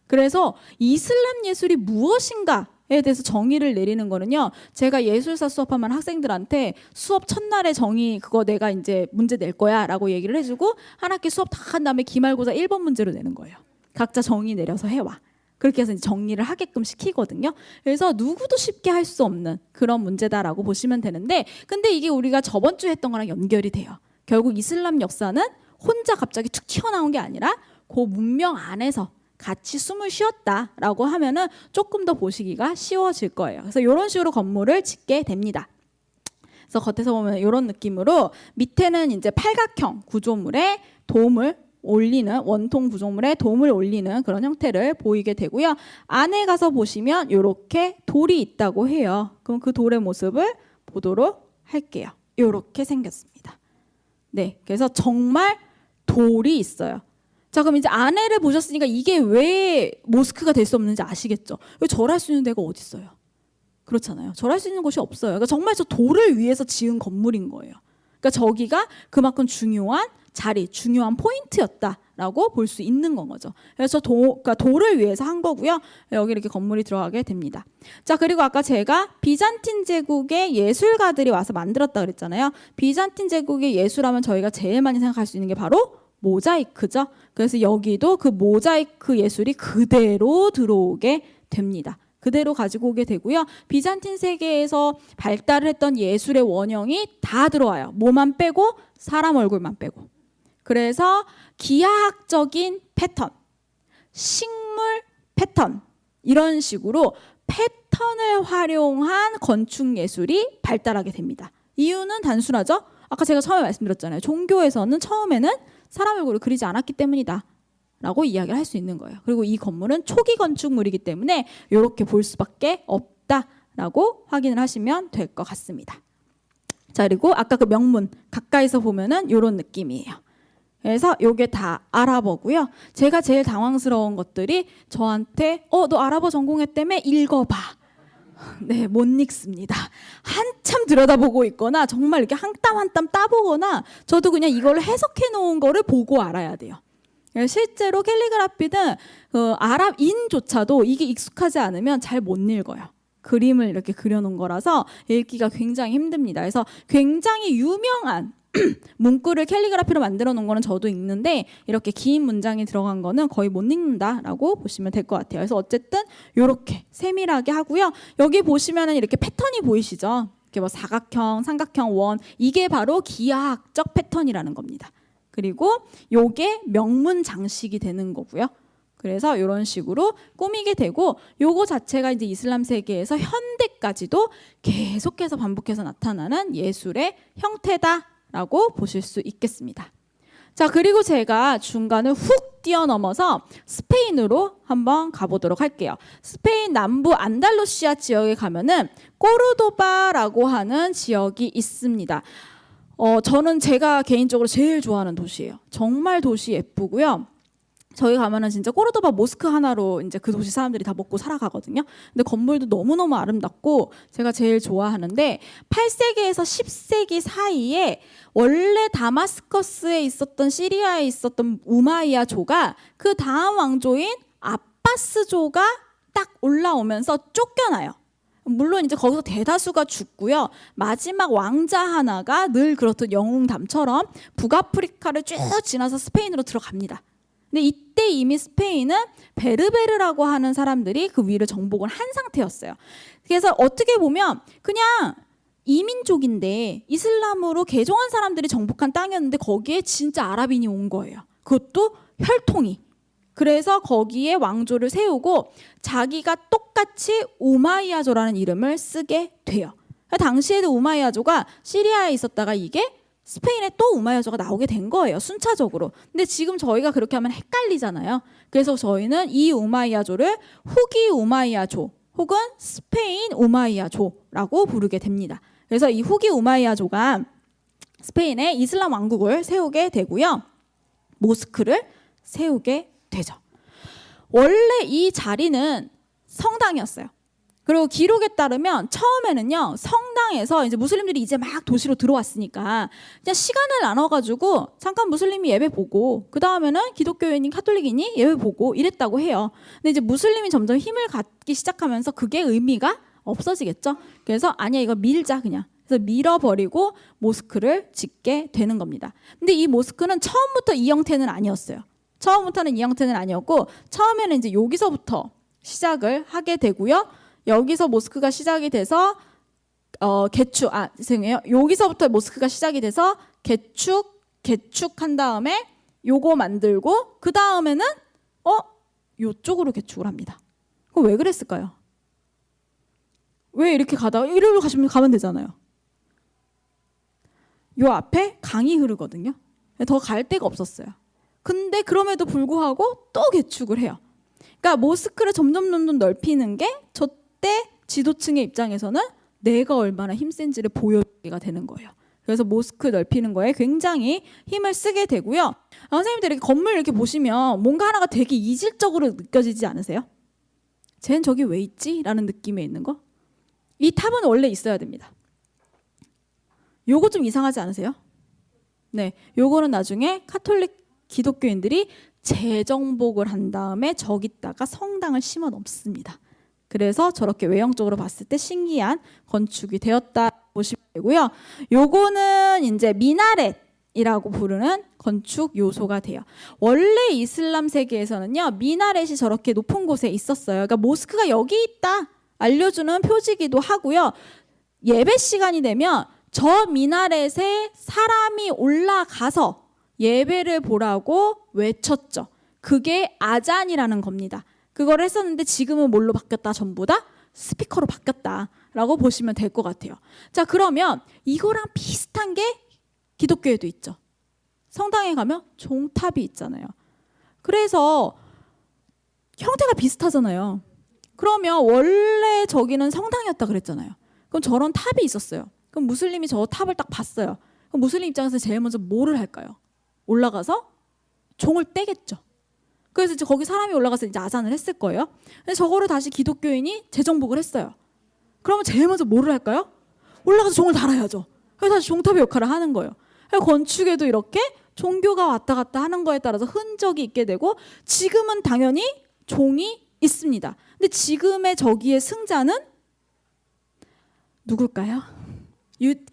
그래서 이슬람 예술이 무엇인가에 대해서 정의를 내리는 거는요, 제가 예술사 수업하면 학생들한테 수업 첫날에 정의 그거 내가 이제 문제 낼 거야 라고 얘기를 해주고 한 학기 수업 다 한 다음에 기말고사 1번 문제로 내는 거예요. 각자 정의 내려서 해와. 그렇게 해서 이제 정리를 하게끔 시키거든요. 그래서 누구도 쉽게 할 수 없는 그런 문제다라고 보시면 되는데, 근데 이게 우리가 저번 주에 했던 거랑 연결이 돼요. 결국 이슬람 역사는 혼자 갑자기 툭 튀어나온 게 아니라 그 문명 안에서 같이 숨을 쉬었다라고 하면은 조금 더 보시기가 쉬워질 거예요. 그래서 이런 식으로 건물을 짓게 됩니다. 그래서 겉에서 보면 이런 느낌으로 밑에는 이제 팔각형 구조물에 도움을 올리는 원통 구조물에 도움을 올리는 그런 형태를 보이게 되고요. 안에 가서 보시면 이렇게 돌이 있다고 해요. 그럼 그 돌의 모습을 보도록 할게요. 이렇게 생겼습니다. 네, 그래서 정말 돌이 있어요. 자, 그럼 이제 안에를 보셨으니까 이게 왜 모스크가 될 수 없는지 아시겠죠? 왜 절할 수 있는 데가 어디 있어요? 그렇잖아요. 절할 수 있는 곳이 없어요. 그러니까 정말 저 돌을 위해서 지은 건물인 거예요. 그러니까 저기가 그만큼 중요한 자리, 중요한 포인트였다라고 볼 수 있는 건 거죠. 그래서 그러니까 돌을 위해서 한 거고요. 여기 이렇게 건물이 들어가게 됩니다. 자, 그리고 아까 제가 비잔틴 제국의 예술가들이 와서 만들었다 그랬잖아요. 비잔틴 제국의 예술하면 저희가 제일 많이 생각할 수 있는 게 바로 모자이크죠. 그래서 여기도 그 모자이크 예술이 그대로 들어오게 됩니다. 그대로 가지고 오게 되고요. 비잔틴 세계에서 발달을 했던 예술의 원형이 다 들어와요. 뭐만 빼고 사람 얼굴만 빼고. 그래서 기하학적인 패턴, 식물 패턴, 이런 식으로 패턴을 활용한 건축 예술이 발달하게 됩니다. 이유는 단순하죠. 아까 제가 처음에 말씀드렸잖아요. 종교에서는 처음에는 사람 얼굴을 그리지 않았기 때문이다 라고 이야기를 할 수 있는 거예요. 그리고 이 건물은 초기 건축물이기 때문에 이렇게 볼 수밖에 없다라고 확인을 하시면 될 것 같습니다. 자, 그리고 아까 그 명문 가까이서 보면은 이런 느낌이에요. 그래서 요게 다 아랍어고요. 제가 제일 당황스러운 것들이 저한테 너 아랍어 전공했다며 읽어봐. 네, 못 읽습니다. 한참 들여다보고 있거나 정말 이렇게 한 땀 한 땀 따보거나 저도 그냥 이걸 해석해 놓은 거를 보고 알아야 돼요. 실제로 캘리그라피는 아랍인조차도 이게 익숙하지 않으면 잘 못 읽어요. 그림을 이렇게 그려놓은 거라서 읽기가 굉장히 힘듭니다. 그래서 굉장히 유명한 문구를 캘리그라피로 만들어 놓은 거는 저도 읽는데 이렇게 긴 문장이 들어간 거는 거의 못 읽는다라고 보시면 될 것 같아요. 그래서 어쨌든 이렇게 세밀하게 하고요. 여기 보시면은 이렇게 패턴이 보이시죠? 이렇게 뭐 사각형, 삼각형, 원, 이게 바로 기하학적 패턴이라는 겁니다. 그리고 요게 명문 장식이 되는 거고요. 그래서 이런 식으로 꾸미게 되고 요거 자체가 이제 이슬람 세계에서 현대까지도 계속해서 반복해서 나타나는 예술의 형태다라고 보실 수 있겠습니다. 자, 그리고 제가 중간을 훅 뛰어넘어서 스페인으로 한번 가보도록 할게요. 스페인 남부 안달루시아 지역에 가면은 꼬르도바라고 하는 지역이 있습니다. 저는 제가 개인적으로 제일 좋아하는 도시예요. 정말 도시 예쁘고요. 저희 가면은 진짜 꼬르도바 모스크 하나로 이제 그 도시 사람들이 다 먹고 살아가거든요. 근데 건물도 너무너무 아름답고 제가 제일 좋아하는데 8세기에서 10세기 사이에 원래 다마스커스에 있었던 시리아에 있었던 우마이야조가 그 다음 왕조인 아바스조가 딱 올라오면서 쫓겨나요. 물론 이제 거기서 대다수가 죽고요. 마지막 왕자 하나가 늘 그렇듯 영웅담처럼 북아프리카를 쭉 지나서 스페인으로 들어갑니다. 근데 이때 이미 스페인은 베르베르라고 하는 사람들이 그 위를 정복을 한 상태였어요. 그래서 어떻게 보면 그냥 이민족인데 이슬람으로 개종한 사람들이 정복한 땅이었는데 거기에 진짜 아랍인이 온 거예요. 그것도 혈통이. 그래서 거기에 왕조를 세우고 자기가 똑같이 우마이야조라는 이름을 쓰게 돼요. 당시에도 우마이야조가 시리아에 있었다가 이게 스페인에 또 우마이야조가 나오게 된 거예요. 순차적으로. 근데 지금 저희가 그렇게 하면 헷갈리잖아요. 그래서 저희는 이 우마이야조를 후기 우마이야조 혹은 스페인 우마이야조라고 부르게 됩니다. 그래서 이 후기 우마이야조가 스페인에 이슬람 왕국을 세우게 되고요. 모스크를 세우게 되죠. 원래 이 자리는 성당이었어요. 그리고 기록에 따르면 처음에는요, 성당에서 이제 무슬림들이 이제 막 도시로 들어왔으니까 그냥 시간을 나눠가지고 잠깐 무슬림이 예배 보고 그 다음에는 기독교인이 카톨릭인이 예배 보고 이랬다고 해요. 근데 이제 무슬림이 점점 힘을 갖기 시작하면서 그게 의미가 없어지겠죠. 그래서 아니야, 이거 밀자 그냥. 그래서 밀어버리고 모스크를 짓게 되는 겁니다. 근데 이 모스크는 처음부터 이 형태는 아니었어요. 처음부터는 이 형태는 아니었고 처음에는 이제 여기서부터 시작을 하게 되고요. 여기서 모스크가 시작이 돼서 죄송해요. 여기서부터 모스크가 시작이 돼서 개축한 다음에 요거 만들고 그 다음에는 요쪽으로 개축을 합니다. 그럼 왜 그랬을까요? 왜 이렇게 가다가 이리로 가면 되잖아요. 요 앞에 강이 흐르거든요. 더 갈 데가 없었어요. 근데 그럼에도 불구하고 또 개축을 해요. 그러니까 모스크를 점점 넓히는 게 저때 지도층의 입장에서는 내가 얼마나 힘센지를 보여주기가 되는 거예요. 그래서 모스크 넓히는 거에 굉장히 힘을 쓰게 되고요. 선생님들 이렇게 건물 이렇게 보시면 뭔가 하나가 되게 이질적으로 느껴지지 않으세요? 쟤는 저기 왜 있지? 라는 느낌에 있는 거. 이 탑은 원래 있어야 됩니다. 요거 좀 이상하지 않으세요? 네, 요거는 나중에 카톨릭 기독교인들이 재정복을 한 다음에 저기다가 성당을 심어 놓습니다. 그래서 저렇게 외형적으로 봤을 때 신기한 건축이 되었다 보시면 되고요. 요거는 이제 미나렛이라고 부르는 건축 요소가 돼요. 원래 이슬람 세계에서는요, 미나렛이 저렇게 높은 곳에 있었어요. 그러니까 모스크가 여기 있다 알려주는 표지기도 하고요. 예배 시간이 되면 저 미나렛에 사람이 올라가서 예배를 보라고 외쳤죠. 그게 아잔이라는 겁니다. 그걸 했었는데 지금은 뭘로 바뀌었다? 전부 다 스피커로 바뀌었다라고 보시면 될 것 같아요. 자, 그러면 이거랑 비슷한 게 기독교에도 있죠. 성당에 가면 종탑이 있잖아요. 그래서 형태가 비슷하잖아요. 그러면 원래 저기는 성당이었다 그랬잖아요. 그럼 저런 탑이 있었어요. 그럼 무슬림이 저 탑을 딱 봤어요. 그럼 무슬림 입장에서 제일 먼저 뭐를 할까요? 올라가서 종을 떼겠죠. 그래서 이제 거기 사람이 올라가서 이제 아잔을 했을 거예요. 근데 저거를 다시 기독교인이 재정복을 했어요. 그러면 제일 먼저 뭐를 할까요? 올라가서 종을 달아야죠. 그래서 다시 종탑의 역할을 하는 거예요. 건축에도 이렇게 종교가 왔다 갔다 하는 거에 따라서 흔적이 있게 되고 지금은 당연히 종이 있습니다. 근데 지금의 저기의 승자는 누굴까요?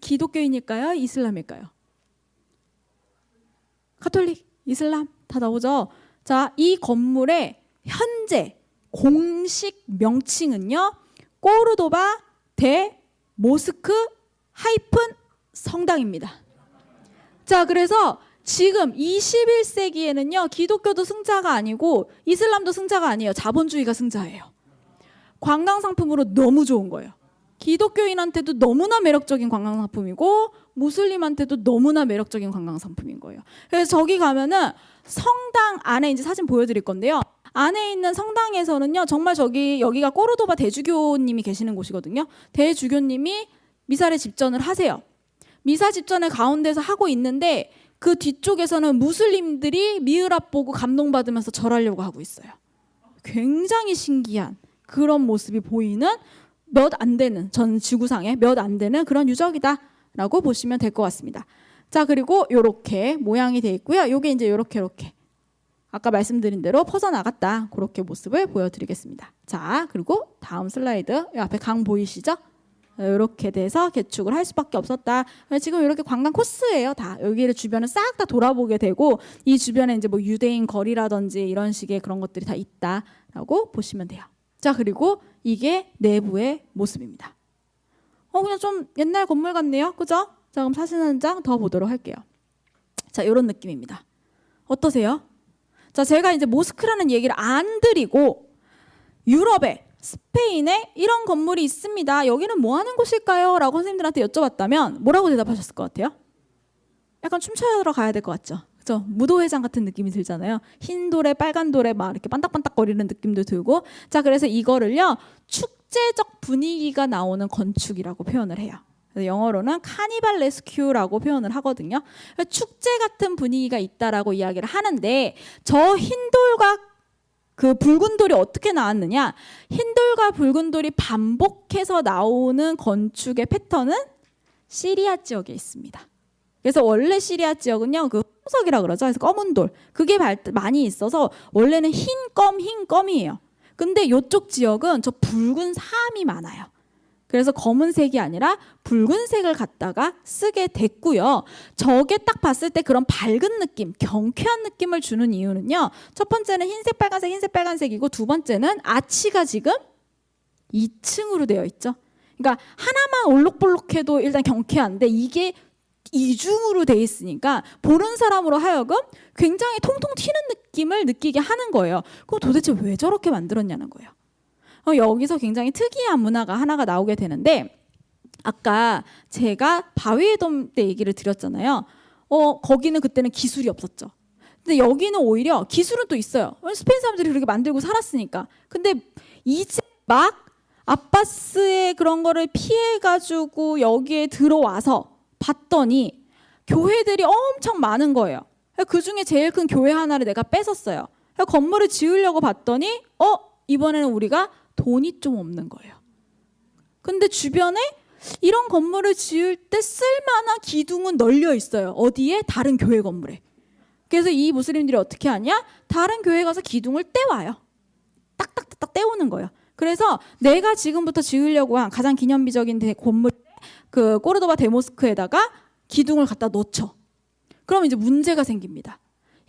기독교인일까요? 이슬람일까요? 카톨릭, 이슬람 다 나오죠. 자, 이 건물의 현재 공식 명칭은요, 꼬르도바 대 모스크 하이픈 성당입니다. 자, 그래서 지금 21세기에는요, 기독교도 승자가 아니고 이슬람도 승자가 아니에요. 자본주의가 승자예요. 관광 상품으로 너무 좋은 거예요. 기독교인한테도 너무나 매력적인 관광 상품이고 무슬림한테도 너무나 매력적인 관광 상품인 거예요. 그래서 저기 가면은 성당 안에 이제 사진 보여드릴 건데요. 안에 있는 성당에서는요, 정말 여기가 꼬르도바 대주교님이 계시는 곳이거든요. 대주교님이 미사를 집전을 하세요. 미사 집전을 가운데서 하고 있는데 그 뒤쪽에서는 무슬림들이 미으랍 보고 감동받으면서 절하려고 하고 있어요. 굉장히 신기한 그런 모습이 보이는 몇 안 되는, 전 지구상에 몇 안 되는 그런 유적이다라고 보시면 될 것 같습니다. 자, 그리고 요렇게 모양이 돼 있고요. 요게 이제 요렇게 아까 말씀드린 대로 퍼져나갔다. 그렇게 모습을 보여드리겠습니다. 자, 그리고 다음 슬라이드. 이 앞에 강 보이시죠? 이렇게 돼서 개축을 할 수밖에 없었다. 지금 이렇게 관광 코스예요. 다 여기를 주변을 싹 다 돌아보게 되고 이 주변에 이제 뭐 유대인 거리라든지 이런 식의 그런 것들이 다 있다라고 보시면 돼요. 자, 그리고 이게 내부의 모습입니다. 그냥 좀 옛날 건물 같네요. 그죠? 자, 그럼 사진 한 장 더 보도록 할게요. 자, 이런 느낌입니다. 어떠세요? 자, 제가 이제 모스크라는 얘기를 안 드리고 유럽에 스페인에 이런 건물이 있습니다. 여기는 뭐 하는 곳일까요? 라고 선생님들한테 여쭤봤다면 뭐라고 대답하셨을 것 같아요? 약간 춤추러 가야 될 것 같죠? 그죠? 무도회장 같은 느낌이 들잖아요. 흰 돌에 빨간 돌에 막 이렇게 반딱반딱거리는 느낌도 들고. 자, 그래서 이거를요, 축제적 분위기가 나오는 건축이라고 표현을 해요. 그래서 영어로는 카니발 레스큐라고 표현을 하거든요. 축제 같은 분위기가 있다라고 이야기를 하는데, 저 흰 돌과 그 붉은 돌이 어떻게 나왔느냐? 흰 돌과 붉은 돌이 반복해서 나오는 건축의 패턴은 시리아 지역에 있습니다. 그래서 원래 시리아 지역은요, 그 홍석이라 그러죠. 그래서 검은 돌, 그게 많이 있어서 원래는 흰 껌이에요. 근데 이쪽 지역은 저 붉은 사암이 많아요. 그래서 검은색이 아니라 붉은색을 갖다가 쓰게 됐고요. 저게 딱 봤을 때 그런 밝은 느낌, 경쾌한 느낌을 주는 이유는요. 첫 번째는 흰색, 빨간색이고, 두 번째는 아치가 지금 2층으로 되어 있죠. 그러니까 하나만 올록볼록해도 일단 경쾌한데 이게 이중으로 돼 있으니까 보는 사람으로 하여금 굉장히 통통 튀는 느낌을 느끼게 하는 거예요. 그럼 도대체 왜 저렇게 만들었냐는 거예요. 여기서 굉장히 특이한 문화가 하나가 나오게 되는데, 아까 제가 바위의 돔 때 얘기를 드렸잖아요. 거기는 그때는 기술이 없었죠. 근데 여기는 오히려 기술은 또 있어요. 스페인 사람들이 그렇게 만들고 살았으니까. 근데 이제 막 아바스의 그런 거를 피해가지고 여기에 들어와서 봤더니 교회들이 엄청 많은 거예요. 그 중에 제일 큰 교회 하나를 내가 뺏었어요. 건물을 지으려고 봤더니 이번에는 우리가 돈이 좀 없는 거예요. 근데 주변에 이런 건물을 지을 때 쓸만한 기둥은 널려 있어요. 어디에? 다른 교회 건물에. 그래서 이 무슬림들이 어떻게 하냐? 다른 교회 가서 기둥을 떼와요. 딱딱딱딱 떼오는 거예요. 그래서 내가 지금부터 지으려고 한 가장 기념비적인 건물, 그 꼬르도바 대모스크에다가 기둥을 갖다 놓죠. 그럼 이제 문제가 생깁니다.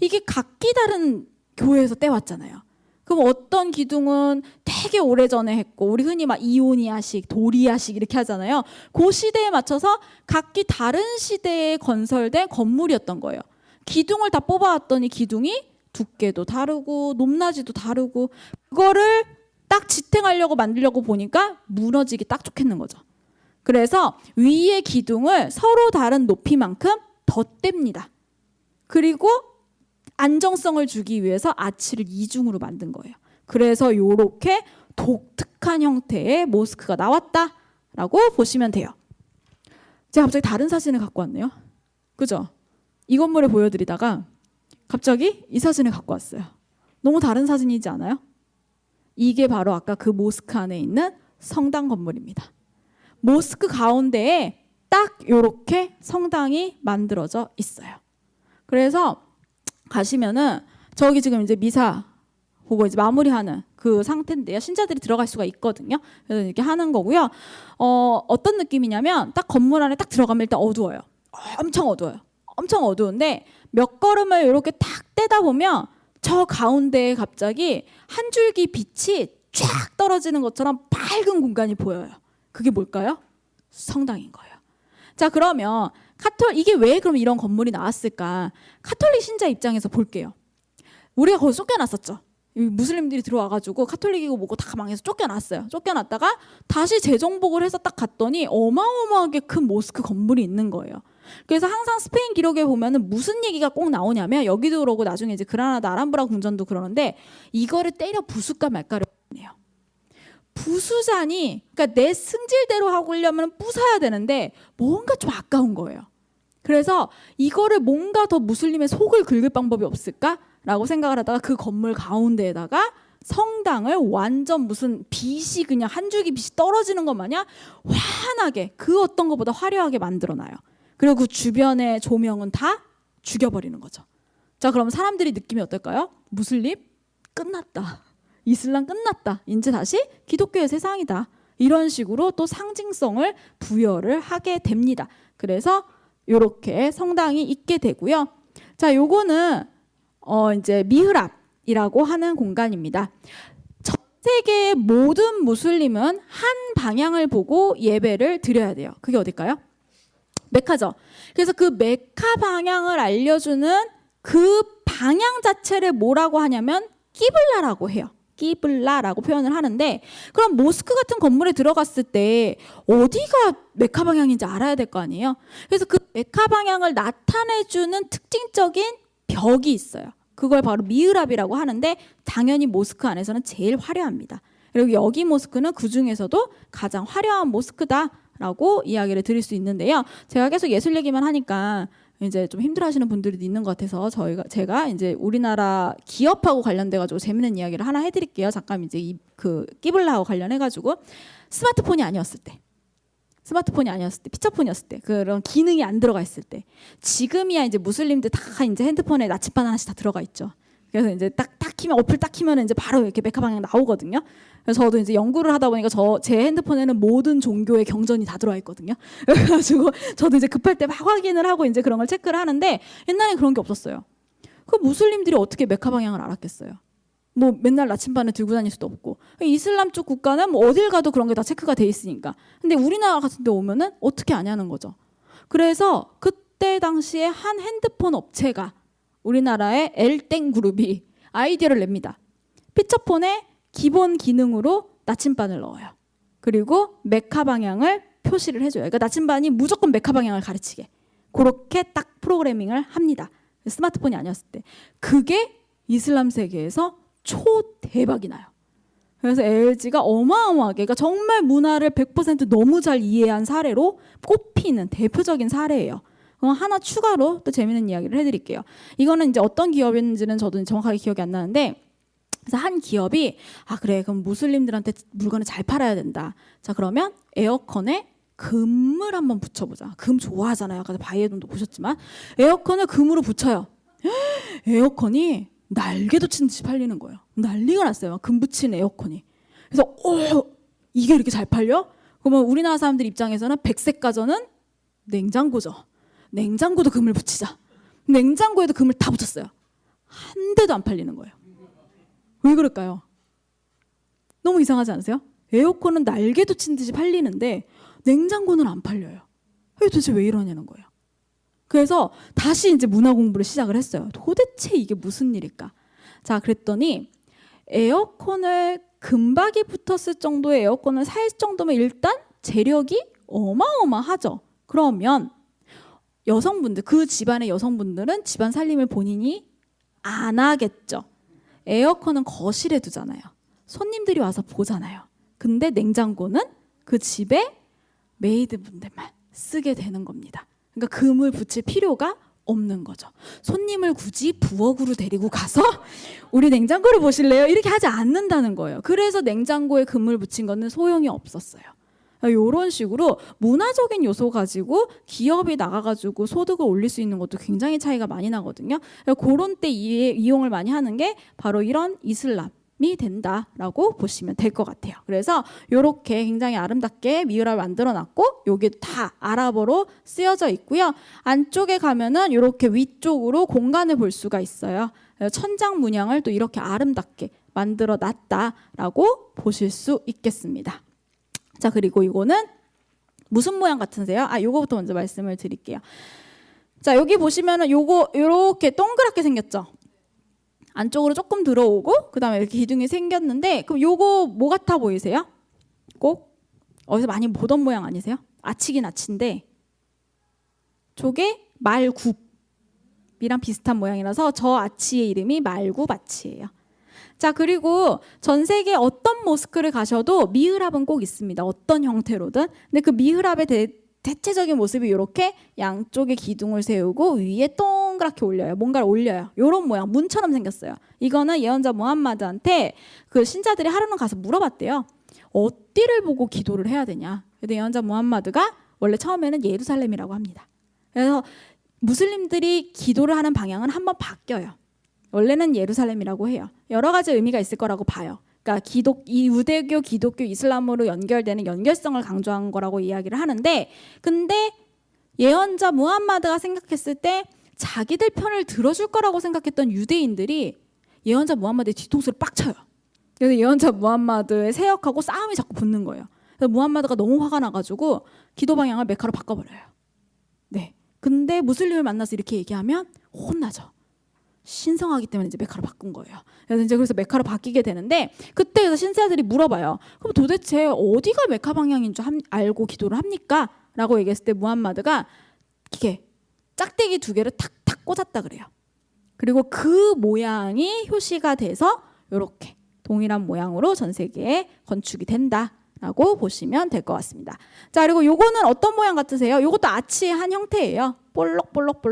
이게 각기 다른 교회에서 떼왔잖아요. 그럼 어떤 기둥은 되게 오래전에 했고, 우리 흔히 막 이오니아식, 도리아식 이렇게 하잖아요. 그 시대에 맞춰서 각기 다른 시대에 건설된 건물이었던 거예요. 기둥을 다 뽑아왔더니 기둥이 두께도 다르고 높낮이도 다르고, 그거를 딱 지탱하려고 만들려고 보니까 무너지기 딱 좋겠는 거죠. 그래서 위의 기둥을 서로 다른 높이만큼 더 뗍니다. 그리고 안정성을 주기 위해서 아치를 이중으로 만든 거예요. 그래서 이렇게 독특한 형태의 모스크가 나왔다라고 보시면 돼요. 제가 갑자기 다른 사진을 갖고 왔네요. 그죠? 이 건물을 보여드리다가 갑자기 이 사진을 갖고 왔어요. 너무 다른 사진이지 않아요? 이게 바로 아까 그 모스크 안에 있는 성당 건물입니다. 모스크 가운데에 딱 이렇게 성당이 만들어져 있어요. 그래서 가시면은 저기 지금 이제 미사 보고 이제 마무리하는 그 상태인데요. 신자들이 들어갈 수가 있거든요. 그래서 이렇게 하는 거고요. 어떤 느낌이냐면 딱 건물 안에 딱 들어가면 일단 어두워요. 엄청 어두워요. 엄청 어두운데 몇 걸음을 이렇게 딱 떼다 보면 저 가운데에 갑자기 한 줄기 빛이 쫙 떨어지는 것처럼 밝은 공간이 보여요. 그게 뭘까요? 성당인 거예요. 자, 그러면 이게 왜 그럼 이런 건물이 나왔을까? 카톨릭 신자 입장에서 볼게요. 우리가 거기 쫓겨났었죠. 무슬림들이 들어와가지고 카톨릭이고 뭐고 다 망해서 쫓겨났어요. 쫓겨났다가 다시 재정복을 해서 딱 갔더니 어마어마하게 큰 모스크 건물이 있는 거예요. 그래서 항상 스페인 기록에 보면은 무슨 얘기가 꼭 나오냐면, 여기도 그러고 나중에 이제 그라나다 아람브라 궁전도 그러는데, 이거를 때려 부술까 말까를 해요. 부수자니, 그러니까 내 승질대로 하려면 부숴야 되는데 뭔가 좀 아까운 거예요. 그래서 이거를 뭔가 더 무슬림의 속을 긁을 방법이 없을까라고 생각을 하다가 그 건물 가운데에다가 성당을 완전 무슨 빛이 그냥 한 줄기 빛이 떨어지는 것 마냥 환하게, 그 어떤 것보다 화려하게 만들어놔요. 그리고 그 주변의 조명은 다 죽여버리는 거죠. 자, 그럼 사람들이 느낌이 어떨까요? 무슬림? 끝났다. 이슬람 끝났다. 이제 다시 기독교의 세상이다. 이런 식으로 또 상징성을 부여를 하게 됩니다. 그래서 이렇게 성당이 있게 되고요. 자, 요거는 이제 미흐랍이라고 하는 공간입니다. 세계의 모든 무슬림은 한 방향을 보고 예배를 드려야 돼요. 그게 어딜까요? 메카죠. 그래서 그 메카 방향을 알려주는 그 방향 자체를 뭐라고 하냐면 끼블라라고 해요. 끼블라라고 표현을 하는데, 그럼 모스크 같은 건물에 들어갔을 때 어디가 메카 방향인지 알아야 될 거 아니에요. 그래서 그 메카 방향을 나타내주는 특징적인 벽이 있어요. 그걸 바로 미흐랍이라고 하는데, 당연히 모스크 안에서는 제일 화려합니다. 그리고 여기 모스크는 그 중에서도 가장 화려한 모스크다라고 이야기를 드릴 수 있는데요. 제가 계속 예술 얘기만 하니까 이제 좀 힘들어하시는 분들이 있는 것 같아서 제가 이제 우리나라 기업하고 관련돼 가지고 재밌는 이야기를 하나 해드릴게요. 잠깐 이제 그 끼블라하고 관련해 가지고 스마트폰이 아니었을 때, 피처폰이었을 때, 그런 기능이 안 들어가 있을 때, 지금이야 이제 무슬림들 다 이제 핸드폰에 나침반 하나씩 다 들어가 있죠. 그래서 이제 딱 키면, 어플 딱 키면 이제 바로 이렇게 메카 방향 나오거든요. 그래서 저도 이제 연구를 하다 보니까 제 핸드폰에는 모든 종교의 경전이 다 들어와 있거든요. 그래가지고 저도 이제 급할 때 막 확인을 하고 이제 그런 걸 체크를 하는데, 옛날엔 그런 게 없었어요. 그 무슬림들이 어떻게 메카 방향을 알았겠어요? 뭐 맨날 나침반을 들고 다닐 수도 없고, 이슬람 쪽 국가는 뭐 어딜 가도 그런 게 다 체크가 돼 있으니까. 근데 우리나라 같은 데 오면은 어떻게 아냐는 거죠. 그래서 그때 당시에 한 핸드폰 업체가, 우리나라의 엘땡 그룹이 아이디어를 냅니다. 피처폰에 기본 기능으로 나침반을 넣어요. 그리고 메카 방향을 표시를 해줘요. 그러니까 나침반이 무조건 메카 방향을 가르치게, 그렇게 딱 프로그래밍을 합니다. 스마트폰이 아니었을 때. 그게 이슬람 세계에서 초대박이 나요. 그래서 LG가 어마어마하게, 그러니까 정말 문화를 100% 너무 잘 이해한 사례로 꼽히는 대표적인 사례예요. 하나 추가로 또 재밌는 이야기를 해드릴게요. 이거는 이제 어떤 기업인지는 저도 정확하게 기억이 안 나는데, 그래서 한 기업이 그래, 그럼 무슬림들한테 물건을 잘 팔아야 된다. 자, 그러면 에어컨에 금을 한번 붙여보자. 금 좋아하잖아요. 아까 바이에돈도 보셨지만 에어컨을 금으로 붙여요. 에어컨이 날개도 친 듯이 팔리는 거예요. 난리가 났어요. 금 붙인 에어컨이. 그래서 이게 이렇게 잘 팔려? 그러면 우리나라 사람들 입장에서는 백색 가전은 냉장고죠. 냉장고도 금을 붙이자. 냉장고에도 금을 다 붙였어요. 한 대도 안 팔리는 거예요. 왜 그럴까요? 너무 이상하지 않으세요? 에어컨은 날개도 친 듯이 팔리는데 냉장고는 안 팔려요. 도대체 왜 이러냐는 거예요. 그래서 다시 이제 문화 공부를 시작을 했어요. 도대체 이게 무슨 일일까? 자, 그랬더니 에어컨을, 금박이 붙었을 정도의 에어컨을 살 정도면 일단 재력이 어마어마하죠. 그러면 여성분들, 그 집안의 여성분들은 집안 살림을 본인이 안 하겠죠. 에어컨은 거실에 두잖아요. 손님들이 와서 보잖아요. 근데 냉장고는 그 집에 메이드분들만 쓰게 되는 겁니다. 그러니까 금을 붙일 필요가 없는 거죠. 손님을 굳이 부엌으로 데리고 가서 우리 냉장고를 보실래요? 이렇게 하지 않는다는 거예요. 그래서 냉장고에 금을 붙인 거는 소용이 없었어요. 이런 식으로 문화적인 요소 가지고 기업이 나가가지고 소득을 올릴 수 있는 것도 굉장히 차이가 많이 나거든요. 그런 때 이용을 많이 하는 게 바로 이런 이슬람이 된다라고 보시면 될 것 같아요. 그래서 이렇게 굉장히 아름답게 미우라를 만들어놨고, 여기 다 아랍어로 쓰여져 있고요. 안쪽에 가면은 이렇게 위쪽으로 공간을 볼 수가 있어요. 천장 문양을 또 이렇게 아름답게 만들어놨다라고 보실 수 있겠습니다. 자, 그리고 이거는 무슨 모양 같으세요? 요거부터 먼저 말씀을 드릴게요. 자, 여기 보시면은 요거 이렇게 동그랗게 생겼죠. 안쪽으로 조금 들어오고 그다음에 이렇게 기둥이 생겼는데, 그럼 요거 뭐 같아 보이세요? 꼭 어디서 많이 보던 모양 아니세요? 아치긴 아치인데 저게 말굽이랑 비슷한 모양이라서 저 아치의 이름이 말굽 아치예요. 자, 그리고 전 세계 어떤 모스크를 가셔도 미흐랍은 꼭 있습니다. 어떤 형태로든. 근데 그 미흐랍의 대체적인 모습이 이렇게 양쪽에 기둥을 세우고 위에 동그랗게 올려요. 뭔가를 올려요. 이런 모양, 문처럼 생겼어요. 이거는 예언자 무함마드한테 그 신자들이 하루는 가서 물어봤대요. 어디를 보고 기도를 해야 되냐. 근데 예언자 무함마드가 원래 처음에는 예루살렘이라고 합니다. 그래서 무슬림들이 기도를 하는 방향은 한번 바뀌어요. 원래는 예루살렘이라고 해요. 여러 가지 의미가 있을 거라고 봐요. 그러니까 이 유대교, 기독교, 이슬람으로 연결되는 연결성을 강조한 거라고 이야기를 하는데, 근데 예언자 무함마드가 생각했을 때 자기들 편을 들어줄 거라고 생각했던 유대인들이 예언자 무함마드의 뒤통수를 빡 쳐요. 그래서 예언자 무함마드의 세역하고 싸움이 자꾸 붙는 거예요. 그래서 무함마드가 너무 화가 나가지고 기도 방향을 메카로 바꿔버려요. 네. 근데 무슬림을 만나서 이렇게 얘기하면 혼나죠. 신성하기 때문에 이제 메카로 바꾼 거예요. 그래서 메카로 바뀌게 되는데 그때 그래서 신사들이 물어봐요. 그럼 도대체 어디가 메카 방향인 줄 알고 기도를 합니까? 라고 얘기했을 때 무함마드가 이게 짝대기 2개를 탁탁 꽂았다 그래요. 그리고 그 모양이 효시가 돼서 이렇게 동일한 모양으로 전 세계에 건축이 된다라고 보시면 될 것 같습니다. 자, 그리고 요거는 어떤 모양 같으세요? 요것도 아치의 한 형태예요. 볼록볼록.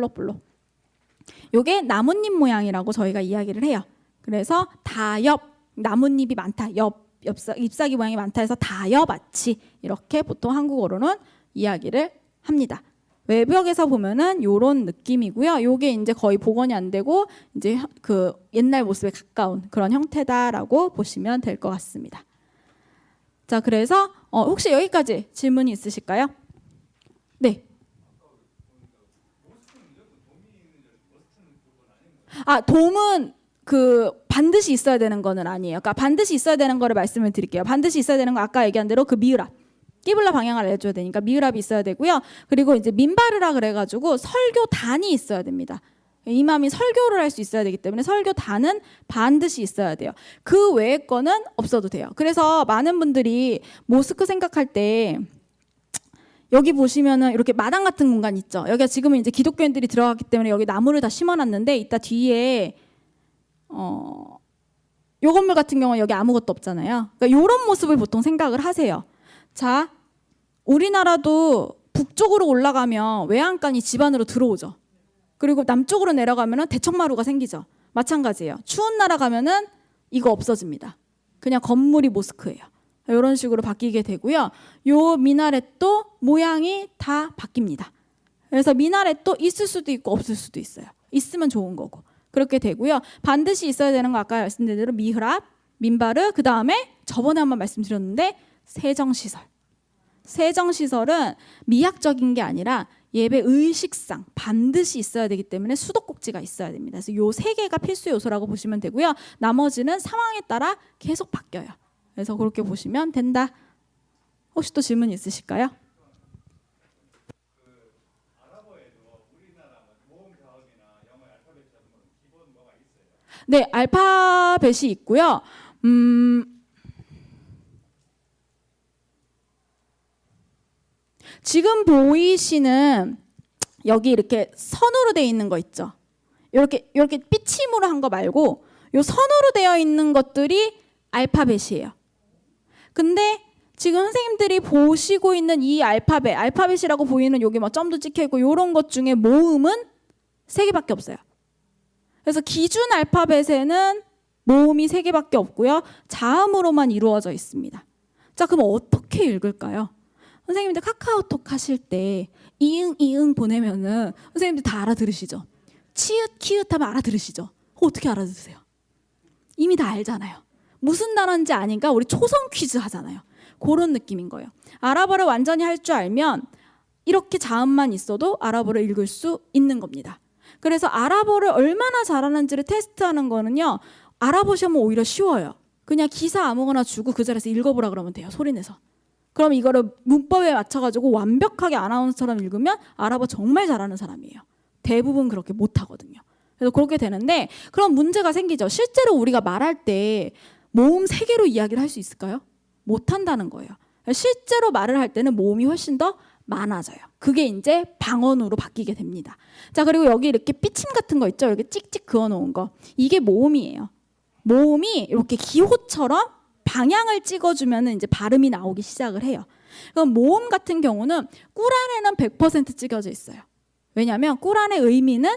요게 나뭇잎 모양이라고 저희가 이야기를 해요. 그래서 다엽, 나뭇잎이 많다. 잎사귀 모양이 많다 해서 다엽아치 이렇게 보통 한국어로는 이야기를 합니다. 외벽에서 보면은 요런 느낌이고요. 요게 이제 거의 복원이 안 되고 이제 그 옛날 모습에 가까운 그런 형태다라고 보시면 될 것 같습니다. 자, 그래서 혹시 여기까지 질문이 있으실까요? 네. 돔은 그 반드시 있어야 되는 거는 아니에요. 그러니까 반드시 있어야 되는 거를 말씀을 드릴게요. 반드시 있어야 되는 거 아까 얘기한 대로 그 미으랍. 끼블라 방향을 알려줘야 되니까 미으랍이 있어야 되고요. 그리고 이제 민바르라 그래가지고 설교단이 있어야 됩니다. 이맘이 설교를 할 수 있어야 되기 때문에 설교단은 반드시 있어야 돼요. 그 외의 거는 없어도 돼요. 그래서 많은 분들이 모스크 생각할 때 여기 보시면은 이렇게 마당 같은 공간 있죠. 여기가 지금은 이제 기독교인들이 들어갔기 때문에 여기 나무를 다 심어놨는데 이따 뒤에 요 건물 같은 경우는 여기 아무것도 없잖아요. 그러니까 이런 모습을 보통 생각을 하세요. 자, 우리나라도 북쪽으로 올라가면 외양간이 집 안으로 들어오죠. 그리고 남쪽으로 내려가면은 대청마루가 생기죠. 마찬가지예요. 추운 나라 가면은 이거 없어집니다. 그냥 건물이 모스크예요. 이런 식으로 바뀌게 되고요. 요 미나렛도 모양이 다 바뀝니다. 그래서 미나렛도 있을 수도 있고 없을 수도 있어요. 있으면 좋은 거고. 그렇게 되고요. 반드시 있어야 되는 거 아까 말씀드린 대로 미흐랍, 민바르, 그 다음에 저번에 한번 말씀드렸는데 세정시설. 세정시설은 미학적인 게 아니라 예배 의식상 반드시 있어야 되기 때문에 수도꼭지가 있어야 됩니다. 그래서 요 3개가 필수 요소라고 보시면 되고요. 나머지는 상황에 따라 계속 바뀌어요. 그래서 그렇게 보시면 된다. 혹시 또 질문 있으실까요? 네, 알파벳이 있고요. 지금 보이시는 여기 이렇게 선으로 되어 있는 거 있죠. 이렇게 삐침으로 한 거 말고 요 선으로 되어 있는 것들이 알파벳이에요. 근데 지금 선생님들이 보시고 있는 이 알파벳이라고 보이는 여기 막 점도 찍혀 있고 이런 것 중에 모음은 3개밖에 없어요. 그래서 기준 알파벳에는 모음이 3개밖에 없고요. 자음으로만 이루어져 있습니다. 자, 그럼 어떻게 읽을까요? 선생님들 카카오톡 하실 때 이응 보내면은 선생님들 다 알아들으시죠? 치읓 키읓 하면 알아들으시죠? 어떻게 알아들으세요? 이미 다 알잖아요. 무슨 단어인지 아니까 우리 초성 퀴즈 하잖아요. 그런 느낌인 거예요. 아랍어를 완전히 할 줄 알면 이렇게 자음만 있어도 아랍어를 읽을 수 있는 겁니다. 그래서 아랍어를 얼마나 잘하는지를 테스트하는 거는요. 아랍어 시험은 오히려 쉬워요. 그냥 기사 아무거나 주고 그 자리에서 읽어보라 그러면 돼요. 소리내서. 그럼 이거를 문법에 맞춰가지고 완벽하게 아나운서처럼 읽으면 아랍어 정말 잘하는 사람이에요. 대부분 그렇게 못하거든요. 그래서 그렇게 되는데 그럼 문제가 생기죠. 실제로 우리가 말할 때 모음 3개로 이야기를 할 수 있을까요? 못한다는 거예요. 실제로 말을 할 때는 모음이 훨씬 더 많아져요. 그게 이제 방언으로 바뀌게 됩니다. 자, 그리고 여기 이렇게 삐침 같은 거 있죠? 이렇게 찍찍 그어놓은 거. 이게 모음이에요. 모음이 이렇게 기호처럼 방향을 찍어주면 이제 발음이 나오기 시작을 해요. 그럼 모음 같은 경우는 꾸란에는 100% 찍어져 있어요. 왜냐하면 꾸란의 의미는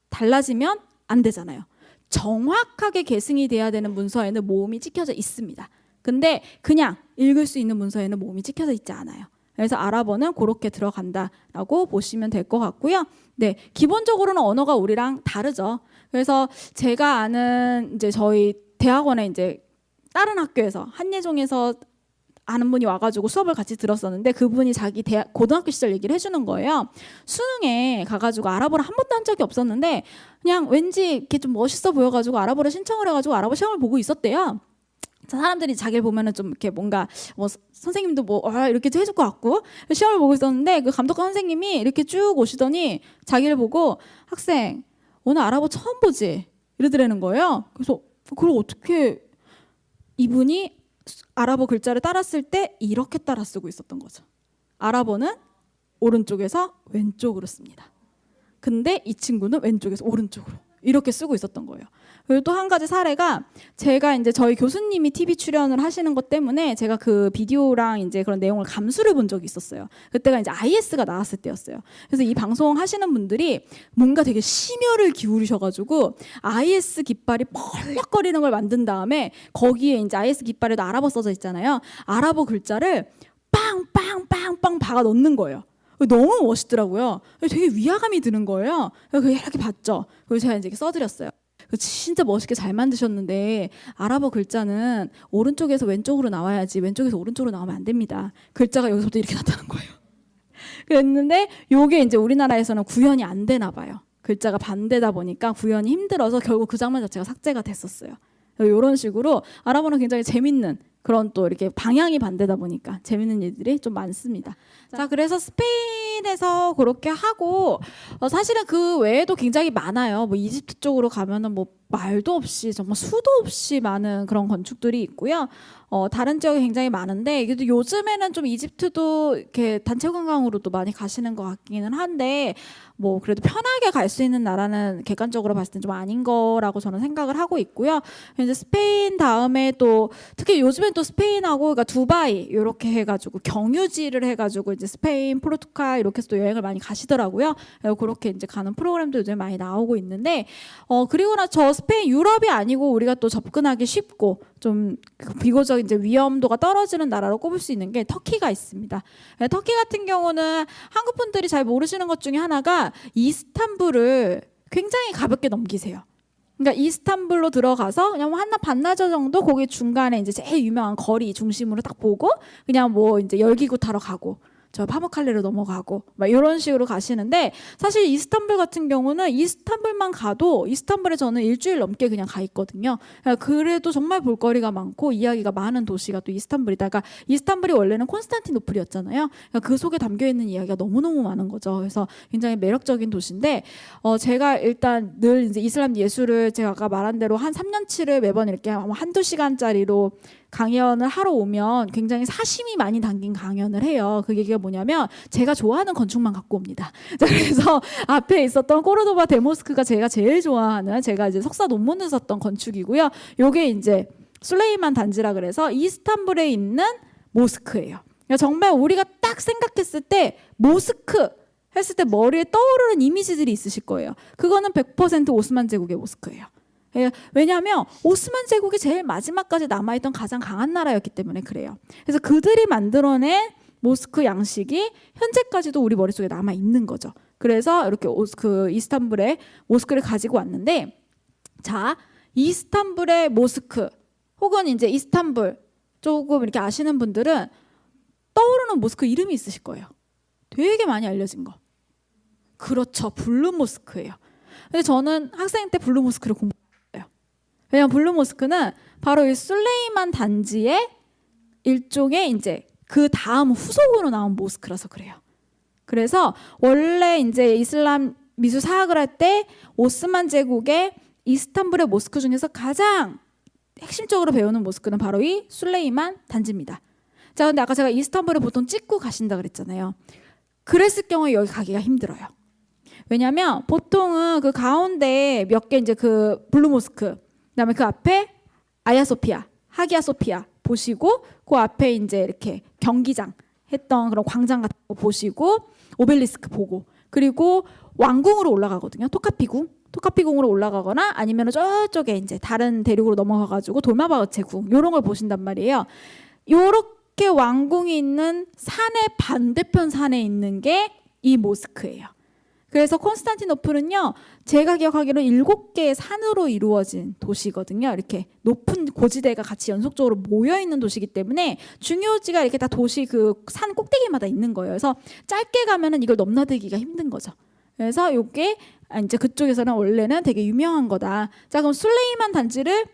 달라지면 안 되잖아요. 정확하게 계승이 돼야 되는 문서에는 모음이 찍혀져 있습니다. 근데 그냥 읽을 수 있는 문서에는 모음이 찍혀져 있지 않아요. 그래서 아랍어는 그렇게 들어간다라고 보시면 될 것 같고요. 네, 기본적으로는 언어가 우리랑 다르죠. 그래서 제가 아는 이제 저희 대학원에 이제 다른 학교에서 한예종에서 아는 분이 와가지고 수업을 같이 들었었는데 그분이 자기 고등학교 시절 얘기를 해주는 거예요. 수능에 가가지고 아랍어를 한 번도 한 적이 없었는데 그냥 왠지 이렇게 좀 멋있어 보여가지고 아랍어를 신청을 해가지고 아랍어 시험을 보고 있었대요. 사람들이 자기를 보면은 좀 이렇게 뭔가 뭐 선생님도 뭐 이렇게 해줄 것 같고 시험을 보고 있었는데 그 감독관 선생님이 이렇게 쭉 오시더니 자기를 보고 학생 오늘 아랍어 처음 보지? 이러더라는 거예요. 그래서 그걸 어떻게 이분이 아랍어 글자를 따랐을 때 이렇게 따라 쓰고 있었던 거죠. 아랍어는 오른쪽에서 왼쪽으로 씁니다. 근데 이 친구는 왼쪽에서 오른쪽으로 이렇게 쓰고 있었던 거예요. 그리고 또 한 가지 사례가 제가 이제 저희 교수님이 TV 출연을 하시는 것 때문에 제가 그 비디오랑 이제 그런 내용을 감수를 본 적이 있었어요. 그때가 이제 IS가 나왔을 때였어요. 그래서 이 방송 하시는 분들이 뭔가 되게 심혈을 기울이셔가지고 IS 깃발이 펄럭거리는 걸 만든 다음에 거기에 이제 IS 깃발에도 아랍어 써져 있잖아요. 아랍어 글자를 빵빵빵빵 박아 넣는 거예요. 너무 멋있더라고요. 되게 위화감이 드는 거예요. 그래서 이렇게 봤죠. 그리고 제가 이제 써드렸어요. 진짜 멋있게 잘 만드셨는데 아랍어 글자는 오른쪽에서 왼쪽으로 나와야지 왼쪽에서 오른쪽으로 나오면 안 됩니다. 글자가 여기서부터 이렇게 나타난 거예요. 그랬는데 요게 이제 우리나라에서는 구현이 안 되나 봐요. 글자가 반대다 보니까 구현이 힘들어서 결국 그 장면 자체가 삭제가 됐었어요. 이런 식으로 아랍어는 굉장히 재밌는 그런 또 이렇게 방향이 반대다 보니까 재밌는 일들이 좀 많습니다. 자, 그래서 스페인에서 그렇게 하고 사실은 그 외에도 굉장히 많아요. 뭐 이집트 쪽으로 가면은 뭐 말도 없이 정말 수도 없이 많은 그런 건축들이 있고요. 다른 지역이 굉장히 많은데 그래도 요즘에는 좀 이집트도 이렇게 단체 관광으로도 많이 가시는 것 같기는 한데 뭐 그래도 편하게 갈 수 있는 나라는 객관적으로 봤을 땐 좀 아닌 거라고 저는 생각을 하고 있고요. 이제 스페인 다음에 또 특히 요즘엔 또 스페인하고 그러니까 두바이 이렇게 해가지고 경유지를 해가지고 이제 스페인, 포르투갈 이렇게 해서 또 여행을 많이 가시더라고요. 그렇게 이제 가는 프로그램도 요즘 많이 나오고 있는데 그리고 나서 스페인 유럽이 아니고 우리가 또 접근하기 쉽고 좀 비교적 이제 위험도가 떨어지는 나라로 꼽을 수 있는 게 터키가 있습니다. 터키 같은 경우는 한국 분들이 잘 모르시는 것 중에 하나가 이스탄불을 굉장히 가볍게 넘기세요. 그러니까 이스탄불로 들어가서 그냥 한낮 반나절 정도 거기 중간에 이제 제일 유명한 거리 중심으로 딱 보고 그냥 뭐 이제 열기구 타러 가고 저 파무칼레로 넘어가고 막 이런 식으로 가시는데 사실 이스탄불 같은 경우는 이스탄불만 가도 이스탄불에 저는 일주일 넘게 그냥 가 있거든요. 그래도 정말 볼거리가 많고 이야기가 많은 도시가 또 이스탄불이다. 그러니까 이스탄불이 원래는 콘스탄티노플이었잖아요. 그러니까 그 속에 담겨 있는 이야기가 너무너무 많은 거죠. 그래서 굉장히 매력적인 도시인데 제가 일단 늘 이제 이슬람 예술을 제가 아까 말한 대로 한 3년치를 매번 이렇게 한두 시간짜리로 강연을 하러 오면 굉장히 사심이 많이 담긴 강연을 해요. 그 얘기가 뭐냐면 제가 좋아하는 건축만 갖고 옵니다. 그래서 앞에 있었던 코르도바 데모스크가 제가 제일 좋아하는 제가 이제 석사 논문을 썼던 건축이고요. 요게 이제 술레이만 단지라 그래서 이스탄불에 있는 모스크예요. 그러니까 정말 우리가 딱 생각했을 때 모스크 했을 때 머리에 떠오르는 이미지들이 있으실 거예요. 그거는 100% 오스만 제국의 모스크예요. 왜냐하면 오스만 제국이 제일 마지막까지 남아있던 가장 강한 나라였기 때문에 그래요. 그래서 그들이 만들어낸 모스크 양식이 현재까지도 우리 머릿속에 남아있는 거죠. 그래서 이렇게 그 이스탄불에 모스크를 가지고 왔는데 자, 이스탄불의 모스크 혹은 이제 이스탄불 조금 이렇게 아시는 분들은 떠오르는 모스크 이름이 있으실 거예요. 되게 많이 알려진 거. 그렇죠. 블루 모스크예요. 근데 저는 학생 때 블루 모스크를 공부했어요. 왜냐면 블루 모스크는 바로 이 술레이만 단지의 일종의 이제 그 다음 후속으로 나온 모스크라서 그래요. 그래서 원래 이제 이슬람 미술 사학을 할 때 오스만 제국의 이스탄불의 모스크 중에서 가장 핵심적으로 배우는 모스크는 바로 이 술레이만 단지입니다. 자, 근데 아까 제가 이스탄불을 보통 찍고 가신다 그랬잖아요. 그랬을 경우에 여기 가기가 힘들어요. 왜냐면 보통은 그 가운데 몇 개 이제 그 블루 모스크 그다음에 그 앞에 아야소피아, 하기야 소피아 보시고 그 앞에 이제 이렇게 경기장 했던 그런 광장 같은 거 보시고 오벨리스크 보고 그리고 왕궁으로 올라가거든요. 토카피궁으로 올라가거나 아니면 저쪽에 이제 다른 대륙으로 넘어가가지고 돌마바흐체궁 이런 걸 보신단 말이에요. 요렇게 왕궁이 있는 산의 반대편 산에 있는 게 이 모스크예요. 그래서 콘스탄티노플은요, 제가 기억하기로는 7개의 산으로 이루어진 도시거든요. 이렇게 높은 고지대가 같이 연속적으로 모여 있는 도시이기 때문에 중요지가 이렇게 다 도시 그 산 꼭대기마다 있는 거예요. 그래서 짧게 가면은 이걸 넘나들기가 힘든 거죠. 그래서 이게 이제 그쪽에서는 원래는 되게 유명한 거다. 자, 그럼 술레이만 단지를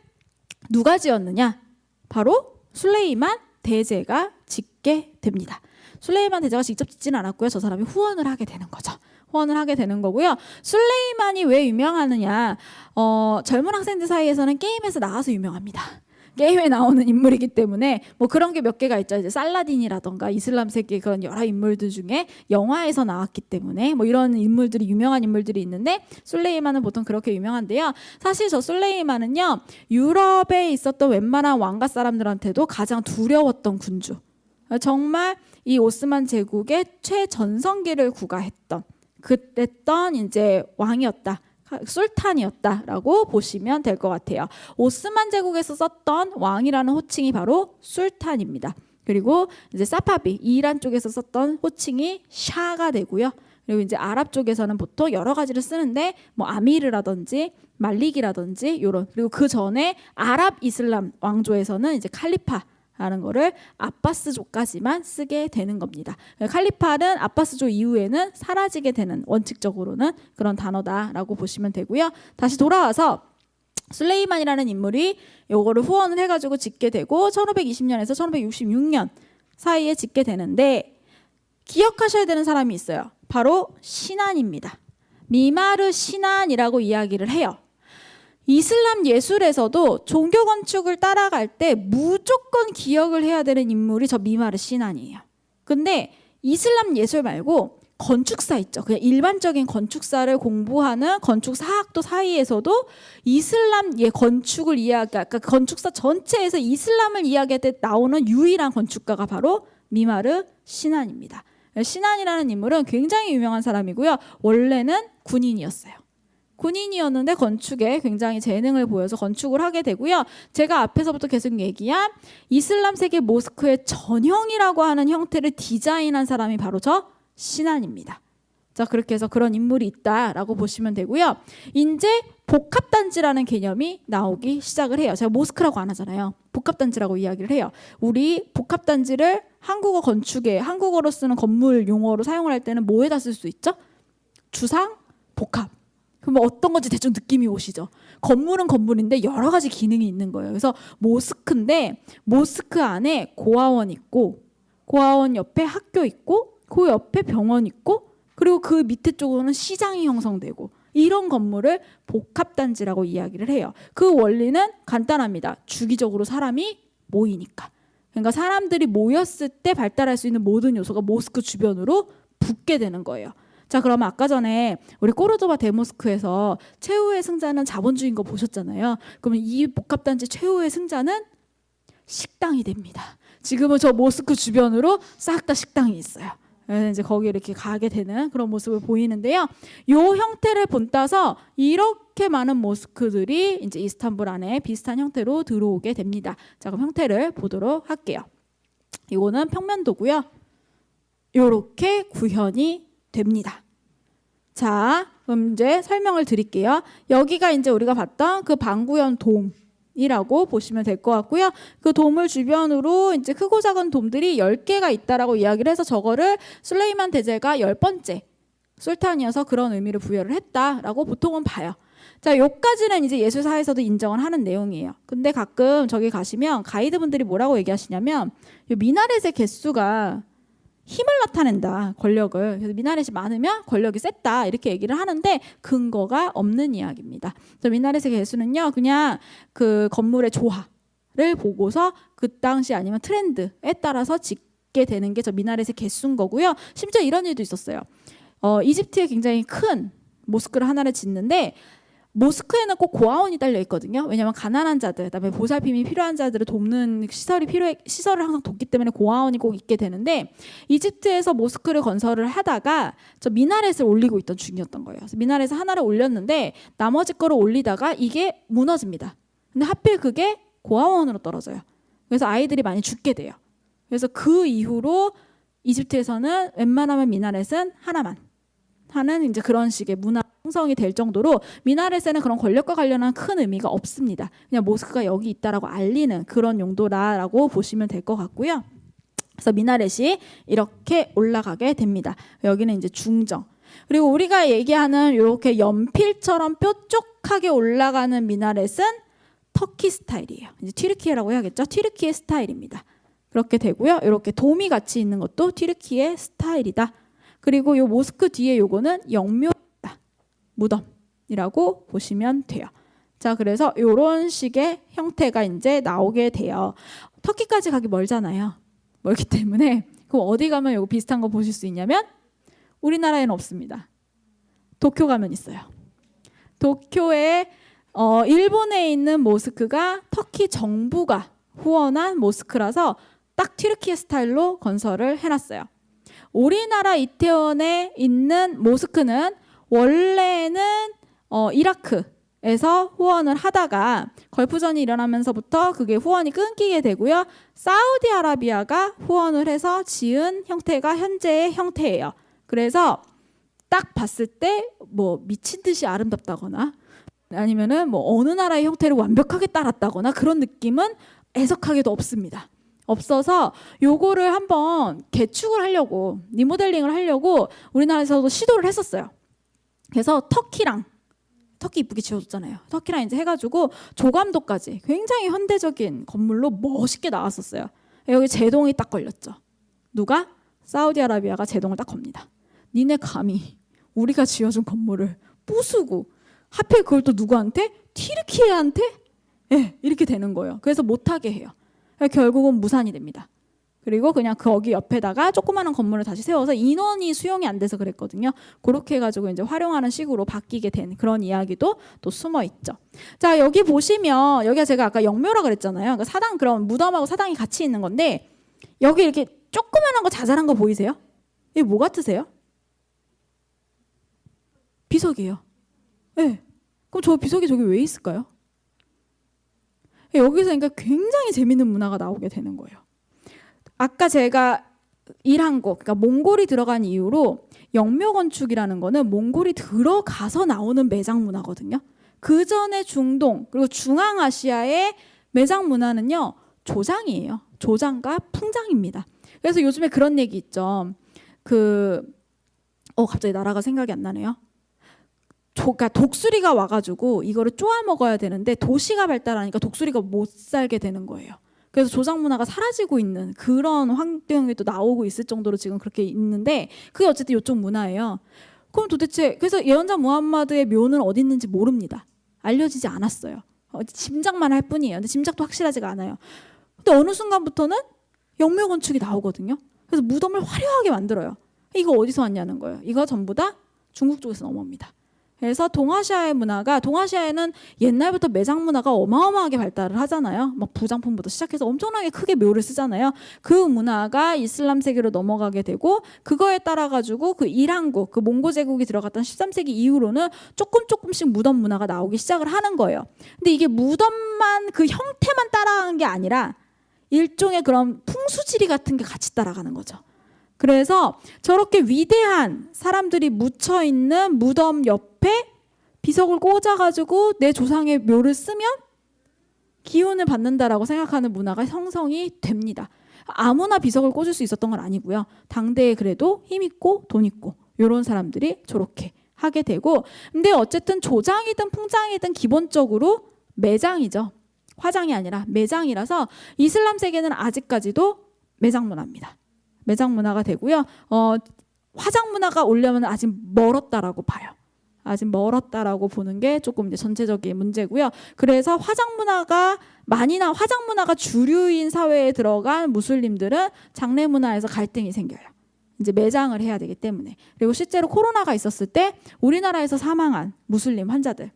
누가 지었느냐? 바로 술레이만 대제가 짓게 됩니다. 술레이만 대제가 직접 짓지는 않았고요. 저 사람이 후원을 하게 되는 거죠. 후원을 하게 되는 거고요. 술레이만이 왜 유명하느냐? 젊은 학생들 사이에서는 게임에서 나와서 유명합니다. 게임에 나오는 인물이기 때문에 뭐 그런 게 몇 개가 있죠. 이제 살라딘이라던가 이슬람 세계 그런 여러 인물들 중에 영화에서 나왔기 때문에 뭐 이런 인물들이 유명한 인물들이 있는데 술레이만은 보통 그렇게 유명한데요. 사실 저 술레이만은요 유럽에 있었던 웬만한 왕가 사람들한테도 가장 두려웠던 군주. 정말 이 오스만 제국의 최전성기를 구가했던 그랬던 이제 왕이었다. 술탄이었다라고 보시면 될 것 같아요. 오스만 제국에서 썼던 왕이라는 호칭이 바로 술탄입니다. 그리고 이제 사파비 이란 쪽에서 썼던 호칭이 샤가 되고요. 그리고 이제 아랍 쪽에서는 보통 여러 가지를 쓰는데 뭐 아미르라든지 말릭이라든지 이런 그리고 그 전에 아랍 이슬람 왕조에서는 이제 칼리파 라는 거를 아바스조까지만 쓰게 되는 겁니다. 칼리파는 아바스조 이후에는 사라지게 되는 원칙적으로는 그런 단어다라고 보시면 되고요. 다시 돌아와서 술레이만이라는 인물이 요거를 후원을 해가지고 짓게 되고 1520년에서 1566년 사이에 짓게 되는데 기억하셔야 되는 사람이 있어요. 바로 시난입니다. 미마르 시난이라고 이야기를 해요. 이슬람 예술에서도 종교 건축을 따라갈 때 무조건 기억을 해야 되는 인물이 저 미마르 시난이에요. 근데 이슬람 예술 말고 건축사 있죠. 그냥 일반적인 건축사를 공부하는 건축사학도 사이에서도 이슬람 건축을 그러니까 건축사 전체에서 이슬람을 이야기할 때 나오는 유일한 건축가가 바로 미마르 시난입니다. 시난이라는 인물은 굉장히 유명한 사람이고요. 원래는 군인이었어요. 군인이었는데 건축에 굉장히 재능을 보여서 건축을 하게 되고요. 제가 앞에서부터 계속 얘기한 이슬람 세계 모스크의 전형이라고 하는 형태를 디자인한 사람이 바로 저 시난입니다. 자, 그렇게 해서 그런 인물이 있다라고 보시면 되고요. 이제 복합단지라는 개념이 나오기 시작을 해요. 제가 모스크라고 안 하잖아요. 복합단지라고 이야기를 해요. 우리 복합단지를 한국어 건축에 한국어로 쓰는 건물 용어로 사용을 할 때는 뭐에다 쓸 수 있죠? 주상, 복합. 그럼 어떤 건지 대충 느낌이 오시죠? 건물은 건물인데 여러 가지 기능이 있는 거예요. 그래서 모스크인데 모스크 안에 고아원 있고 고아원 옆에 학교 있고 그 옆에 병원 있고 그리고 그 밑에 쪽으로는 시장이 형성되고 이런 건물을 복합단지라고 이야기를 해요. 그 원리는 간단합니다. 주기적으로 사람이 모이니까. 그러니까 사람들이 모였을 때 발달할 수 있는 모든 요소가 모스크 주변으로 붙게 되는 거예요. 자, 그러면 아까 전에 우리 꼬르도바 대모스크에서 최후의 승자는 자본주의인 거 보셨잖아요. 그러면 이 복합단지 최후의 승자는 식당이 됩니다. 지금은 저 모스크 주변으로 싹 다 식당이 있어요. 그래서 이제 거기 이렇게 가게 되는 그런 모습을 보이는데요. 이 형태를 본따서 이렇게 많은 모스크들이 이제 이스탄불 안에 비슷한 형태로 들어오게 됩니다. 자, 그럼 형태를 보도록 할게요. 이거는 평면도고요. 이렇게 구현이 됩니다. 자, 그럼 이제 설명을 드릴게요. 여기가 이제 우리가 봤던 그 방구연 돔이라고 보시면 될 것 같고요. 그 돔을 주변으로 이제 크고 작은 돔들이 10개가 있다라고 이야기를 해서 저거를 술레이만 대제가 10번째 술탄이어서 그런 의미를 부여를 했다라고 보통은 봐요. 자, 요까지는 이제 예술사에서도 인정을 하는 내용이에요. 근데 가끔 저기 가시면 가이드분들이 뭐라고 얘기하시냐면 요 미나렛의 개수가 힘을 나타낸다, 권력을. 그래서 미나렛이 많으면 권력이 셌다 이렇게 얘기를 하는데 근거가 없는 이야기입니다. 그래서 미나렛의 개수는요 그냥 그 건물의 조화를 보고서 그 당시 아니면 트렌드에 따라서 짓게 되는 게 저 미나렛의 개수인 거고요. 심지어 이런 일도 있었어요. 이집트에 굉장히 큰 모스크를 하나를 짓는데 모스크에는 꼭 고아원이 딸려 있거든요. 왜냐하면 가난한 자들, 그다음에 보살핌이 필요한 자들을 돕는 시설을 항상 돕기 때문에 고아원이 꼭 있게 되는데 이집트에서 모스크를 건설을 하다가 저 미나렛을 올리고 있던 중이었던 거예요. 그래서 미나렛을 하나를 올렸는데 나머지 거를 올리다가 이게 무너집니다. 근데 하필 그게 고아원으로 떨어져요. 그래서 아이들이 많이 죽게 돼요. 그래서 그 이후로 이집트에서는 웬만하면 미나렛은 하나만 하는 이제 그런 식의 문화 형성이 될 정도로 미나렛에는 그런 권력과 관련한 큰 의미가 없습니다. 그냥 모스크가 여기 있다라고 알리는 그런 용도라고 보시면 될 것 같고요. 그래서 미나렛이 이렇게 올라가게 됩니다. 여기는 이제 중정. 그리고 우리가 얘기하는 이렇게 연필처럼 뾰족하게 올라가는 미나렛은 터키 스타일이에요. 이제 튀르키예라고 해야겠죠? 튀르키예 스타일입니다. 그렇게 되고요. 이렇게 돔이 같이 있는 것도 튀르키예 스타일이다. 그리고 요 모스크 뒤에 요거는 영묘다. 무덤이라고 보시면 돼요. 자, 그래서 이런 식의 형태가 이제 나오게 돼요. 터키까지 가기 멀잖아요. 멀기 때문에 그럼 어디 가면 이거 비슷한 거 보실 수 있냐면 우리나라에는 없습니다. 도쿄 가면 있어요. 도쿄에 일본에 있는 모스크가 터키 정부가 후원한 모스크라서 딱 튀르키예 스타일로 건설을 해놨어요. 우리나라 이태원에 있는 모스크는 원래는 이라크에서 후원을 하다가 걸프전이 일어나면서부터 그게 후원이 끊기게 되고요. 사우디아라비아가 후원을 해서 지은 형태가 현재의 형태예요. 그래서 딱 봤을 때 뭐 미친 듯이 아름답다거나 아니면은 뭐 어느 나라의 형태를 완벽하게 따랐다거나 그런 느낌은 애석하게도 없습니다. 없어서 요거를 한번 개축을 하려고 리모델링을 하려고 우리나라에서도 시도를 했었어요. 그래서 터키 이쁘게 지어줬잖아요. 터키랑 이제 해가지고 조감도까지 굉장히 현대적인 건물로 멋있게 나왔었어요. 여기 제동이 딱 걸렸죠. 누가? 사우디아라비아가 제동을 딱 겁니다. 니네 감히 우리가 지어준 건물을 부수고 하필 그걸 또 누구한테? 튀르키예한테? 네, 이렇게 되는 거예요. 그래서 못하게 해요. 결국은 무산이 됩니다. 그리고 그냥 거기 옆에다가 조그마한 건물을 다시 세워서 인원이 수용이 안 돼서 그랬거든요. 그렇게 해가지고 이제 활용하는 식으로 바뀌게 된 그런 이야기도 또 숨어 있죠. 자, 여기 보시면 여기가 제가 아까 영묘라 그랬잖아요. 그러니까 사당 그런 무덤하고 사당이 같이 있는 건데 여기 이렇게 조그마한 거 자잘한 거 보이세요? 이게 뭐 같으세요? 비석이에요. 네. 그럼 저 비석이 저기 왜 있을까요? 여기서 그러니까 굉장히 재밌는 문화가 나오게 되는 거예요. 아까 제가 일한 곳, 그러니까 몽골이 들어간 이유로 영묘 건축이라는 거는 몽골이 들어가서 나오는 매장 문화거든요. 그 전에 중동 그리고 중앙아시아의 매장 문화는요 조장이에요. 조장과 풍장입니다. 그래서 요즘에 그런 얘기 있죠. 갑자기 나라가 생각이 안 나네요. 그러니까 독수리가 와가지고 이거를 쪼아 먹어야 되는데 도시가 발달하니까 독수리가 못 살게 되는 거예요. 그래서 조장 문화가 사라지고 있는 그런 환경이 또 나오고 있을 정도로 지금 그렇게 있는데 그게 어쨌든 이쪽 문화예요. 그럼 도대체 그래서 예언자 무함마드의 묘는 어디 있는지 모릅니다. 알려지지 않았어요. 짐작만 할 뿐이에요. 근데 짐작도 확실하지가 않아요. 근데 어느 순간부터는 영묘 건축이 나오거든요. 그래서 무덤을 화려하게 만들어요. 이거 어디서 왔냐는 거예요. 이거 전부 다 중국 쪽에서 넘어옵니다. 그래서 동아시아의 문화가 동아시아에는 옛날부터 매장 문화가 어마어마하게 발달을 하잖아요. 막 부장품부터 시작해서 엄청나게 크게 묘를 쓰잖아요. 그 문화가 이슬람 세계로 넘어가게 되고 그거에 따라 가지고 그 이란국, 그 몽고 제국이 들어갔던 13세기 이후로는 조금씩 무덤 문화가 나오기 시작을 하는 거예요. 근데 이게 무덤만 그 형태만 따라가는 게 아니라 일종의 그런 풍수지리 같은 게 같이 따라가는 거죠. 그래서 저렇게 위대한 사람들이 묻혀 있는 무덤 옆에 비석을 꽂아가지고 내 조상의 묘를 쓰면 기운을 받는다라고 생각하는 문화가 형성이 됩니다. 아무나 비석을 꽂을 수 있었던 건 아니고요. 당대에 그래도 힘 있고 돈 있고 이런 사람들이 저렇게 하게 되고 근데 어쨌든 조장이든 풍장이든 기본적으로 매장이죠. 화장이 아니라 매장이라서 이슬람 세계는 아직까지도 매장 문화입니다. 매장 문화가 되고요. 화장 문화가 오려면 아직 멀었다라고 봐요. 아직 멀었다라고 보는 게 조금 이제 전체적인 문제고요. 그래서 화장 문화가 주류인 사회에 들어간 무슬림들은 장례 문화에서 갈등이 생겨요. 이제 매장을 해야 되기 때문에. 그리고 실제로 코로나가 있었을 때 우리나라에서 사망한 무슬림 환자들은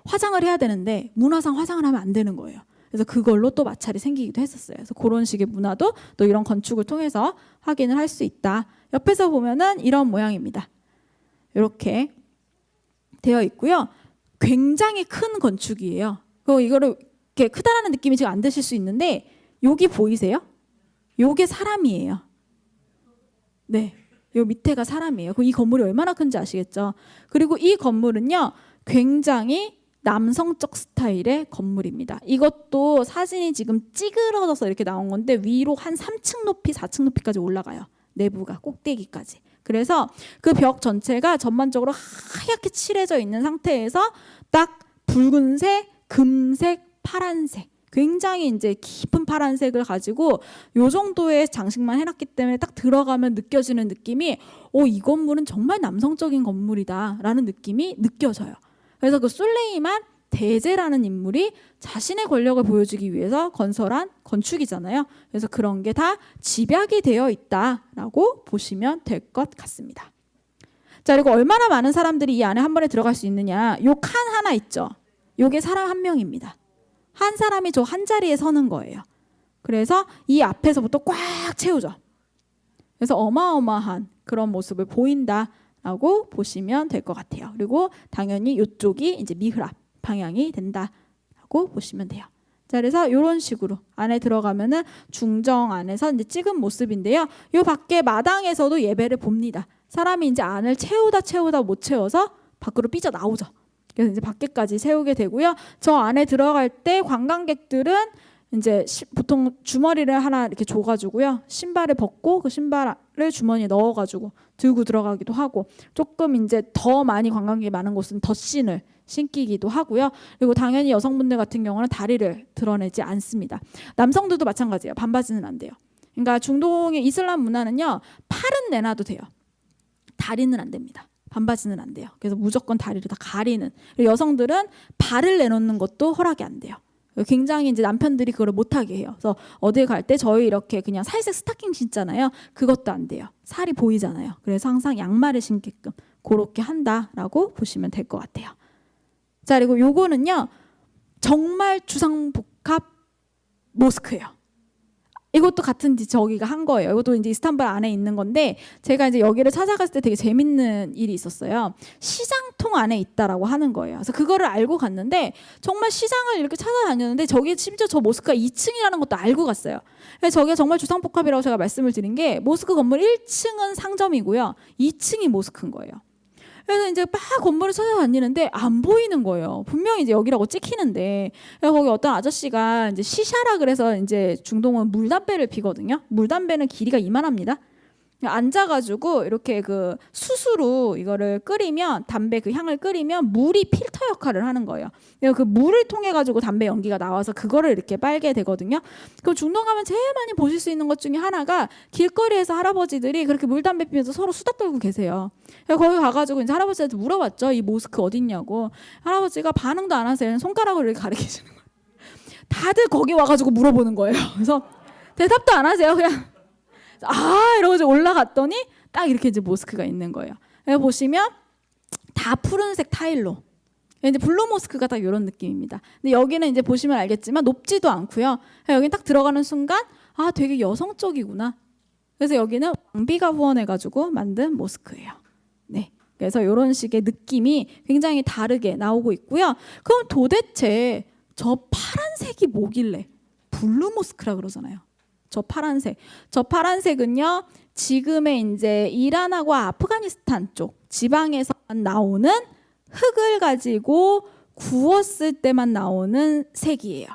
화장을 해야 되는데 문화상 화장을 하면 안 되는 거예요. 그래서 그걸로 또 마찰이 생기기도 했었어요. 그래서 그런 식의 문화도 또 이런 건축을 통해서 확인을 할 수 있다. 옆에서 보면은 이런 모양입니다. 이렇게 되어 있고요. 굉장히 큰 건축이에요. 그리고 이거를 이렇게 크다라는 느낌이 지금 안 드실 수 있는데 여기 보이세요? 요게 사람이에요. 네, 요 밑에가 사람이에요. 그럼 이 건물이 얼마나 큰지 아시겠죠? 그리고 이 건물은요, 굉장히 남성적 스타일의 건물입니다. 이것도 사진이 지금 찌그러져서 이렇게 나온 건데 위로 한 3층 높이, 4층 높이까지 올라가요. 내부가 꼭대기까지. 그래서 그 벽 전체가 전반적으로 하얗게 칠해져 있는 상태에서 딱 붉은색 금색, 파란색, 굉장히 이제 깊은 파란색을 가지고 요 정도의 장식만 해놨기 때문에 딱 들어가면 느껴지는 느낌이 이 건물은 정말 남성적인 건물이다라는 느낌이 느껴져요. 그래서 그 술레이만 대제라는 인물이 자신의 권력을 보여주기 위해서 건설한 건축이잖아요. 그래서 그런 게 다 집약이 되어 있다라고 보시면 될 것 같습니다. 자, 그리고 얼마나 많은 사람들이 이 안에 한 번에 들어갈 수 있느냐. 요 칸 하나 있죠. 요게 사람 한 명입니다. 한 사람이 저 한 자리에 서는 거예요. 그래서 이 앞에서부터 꽉 채우죠. 그래서 어마어마한 그런 모습을 보인다라고 보시면 될 것 같아요. 그리고 당연히 이쪽이 이제 미흐랍 방향이 된다라고 보시면 돼요. 자, 그래서 이런 식으로 안에 들어가면은 중정 안에서 이제 찍은 모습인데요. 요 밖에 마당에서도 예배를 봅니다. 사람이 이제 안을 채우다 못 채워서 밖으로 삐져 나오죠. 그래서 이제 밖에까지 세우게 되고요. 저 안에 들어갈 때 관광객들은 이제 보통 주머니를 하나 이렇게 줘가지고요. 신발을 벗고 그 신발을 주머니에 넣어가지고 들고 들어가기도 하고, 조금 이제 더 많이 관광객이 많은 곳은 덧신을 신기기도 하고요. 그리고 당연히 여성분들 같은 경우는 다리를 드러내지 않습니다. 남성들도 마찬가지예요. 반바지는 안 돼요. 그러니까 중동의 이슬람 문화는요, 팔은 내놔도 돼요. 다리는 안 됩니다. 반바지는 안 돼요. 그래서 무조건 다리를 다 가리는. 그리고 여성들은 발을 내놓는 것도 허락이 안 돼요. 굉장히 이제 남편들이 그걸 못하게 해요. 그래서 어딜 갈 때 저희 이렇게 그냥 살색 스타킹 신잖아요. 그것도 안 돼요. 살이 보이잖아요. 그래서 항상 양말을 신게끔 그렇게 한다라고 보시면 될 것 같아요. 자, 그리고 요거는요, 정말 주상복합 모스크예요. 이것도 같은 저기가 한 거예요. 이것도 이제 이스탄불 안에 있는 건데, 제가 이제 여기를 찾아갔을 때 되게 재밌는 일이 있었어요. 시장통 안에 있다라고 하는 거예요. 그래서 그거를 알고 갔는데, 정말 시장을 이렇게 찾아다녔는데 저기 심지어 저 모스크가 2층이라는 것도 알고 갔어요. 그래서 저게 정말 주상복합이라고 제가 말씀을 드린 게, 모스크 건물 1층은 상점이고요, 2층이 모스크인 거예요. 그래서 이제 막 건물을 찾아다니는데 안 보이는 거예요. 분명히 이제 여기라고 찍히는데. 그래서 거기 어떤 아저씨가 이제 시샤라 그래서 이제 중동은 물담배를 피거든요. 물담배는 길이가 이만합니다. 앉아가지고 이렇게 그 숯으로 이거를 끓이면, 담배 그 향을 끓이면 물이 필터 역할을 하는 거예요. 그 물을 통해 가지고 담배 연기가 나와서 그거를 이렇게 빨게 되거든요. 그럼 중동 가면 제일 많이 보실 수 있는 것 중에 하나가, 길거리에서 할아버지들이 그렇게 물담배 피면서 서로 수다 떨고 계세요. 거기 가가지고 이제 할아버지한테 물어봤죠. 이 모스크 어딨냐고. 할아버지가 반응도 안 하세요. 손가락으로 이렇게 가리키시는 거예요. 다들 거기 와가지고 물어보는 거예요. 그래서 대답도 안 하세요. 그냥 이러고 이제 올라갔더니 딱 이렇게 이제 모스크가 있는 거예요. 여기 보시면 다 푸른색 타일로, 이제 블루 모스크가 딱 이런 느낌입니다. 근데 여기는 이제 보시면 알겠지만 높지도 않고요. 여기 딱 들어가는 순간 되게 여성적이구나. 그래서 여기는 왕비가 후원해가지고 만든 모스크예요. 네, 그래서 이런 식의 느낌이 굉장히 다르게 나오고 있고요. 그럼 도대체 저 파란색이 뭐길래 블루 모스크라 그러잖아요. 저 파란색은요, 지금의 이제 이란하고 아프가니스탄 쪽 지방에서 나오는 흙을 가지고 구웠을 때만 나오는 색이에요.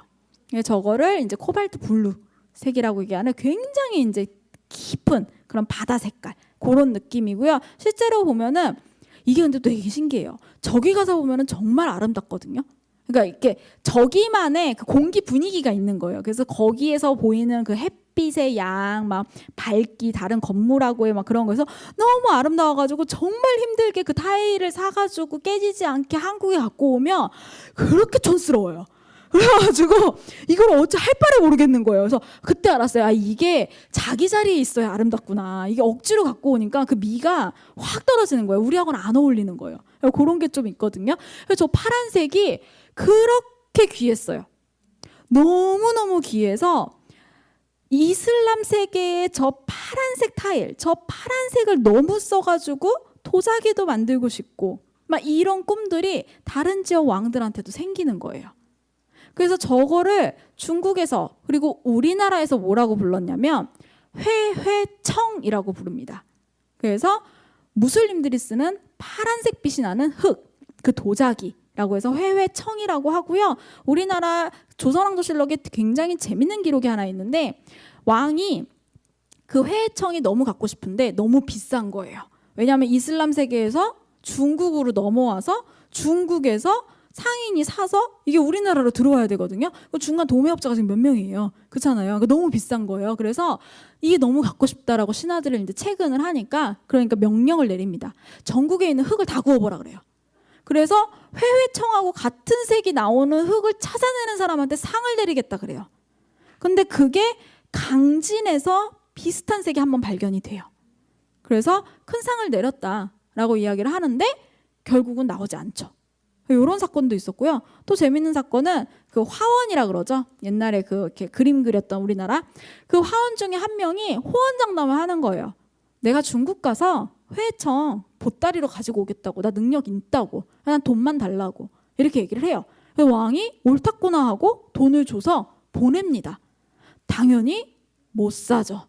저거를 이제 코발트 블루 색이라고 얘기하는 굉장히 이제 깊은 그런 바다 색깔, 그런 느낌이고요. 실제로 보면은 이게 근데 되게 신기해요. 저기 가서 보면은 정말 아름답거든요. 그러니까 이렇게 저기만의 그 공기 분위기가 있는 거예요. 그래서 거기에서 보이는 그 햇빛의 양, 막 밝기, 다른 건물하고의 막 그런 거에서 너무 아름다워가지고 정말 힘들게 그 타일을 사가지고 깨지지 않게 한국에 갖고 오면 그렇게 촌스러워요. 그래가지고 이걸 어찌 할 바를 모르겠는 거예요. 그래서 그때 알았어요. 이게 자기 자리에 있어야 아름답구나. 이게 억지로 갖고 오니까 그 미가 확 떨어지는 거예요. 우리하고는 안 어울리는 거예요. 그런 게 좀 있거든요. 그래서 저 파란색이 그렇게 귀했어요. 너무너무 귀해서 이슬람 세계의 저 파란색 타일, 저 파란색을 너무 써가지고 도자기도 만들고 싶고 막 이런 꿈들이 다른 지역 왕들한테도 생기는 거예요. 그래서 저거를 중국에서 그리고 우리나라에서 뭐라고 불렀냐면 회회청이라고 부릅니다. 그래서 무슬림들이 쓰는 파란색 빛이 나는 흙, 그 도자기라고 해서 회회청이라고 하고요. 우리나라 조선왕조실록에 굉장히 재밌는 기록이 하나 있는데, 왕이 그 회회청이 너무 갖고 싶은데 너무 비싼 거예요. 왜냐하면 이슬람 세계에서 중국으로 넘어와서 중국에서 상인이 사서 이게 우리나라로 들어와야 되거든요. 중간 도매업자가 지금 몇 명이에요. 그렇잖아요. 그러니까 너무 비싼 거예요. 그래서 이게 너무 갖고 싶다라고 신하들을 이제 채근을 하니까 그러니까 명령을 내립니다. 전국에 있는 흙을 다 구워보라 그래요. 그래서 회회청하고 같은 색이 나오는 흙을 찾아내는 사람한테 상을 내리겠다 그래요. 근데 그게 강진에서 비슷한 색이 한번 발견이 돼요. 그래서 큰 상을 내렸다라고 이야기를 하는데 결국은 나오지 않죠. 이런 사건도 있었고요. 또 재밌는 사건은 그 화원이라 그러죠. 옛날에 그 이렇게 그림 그렸던 우리나라 그 화원 중에 한 명이 호언장담을 하는 거예요. 내가 중국 가서 회청 보따리로 가지고 오겠다고. 나 능력 있다고. 난 돈만 달라고. 이렇게 얘기를 해요. 왕이 옳았구나 하고 돈을 줘서 보냅니다. 당연히 못 사죠.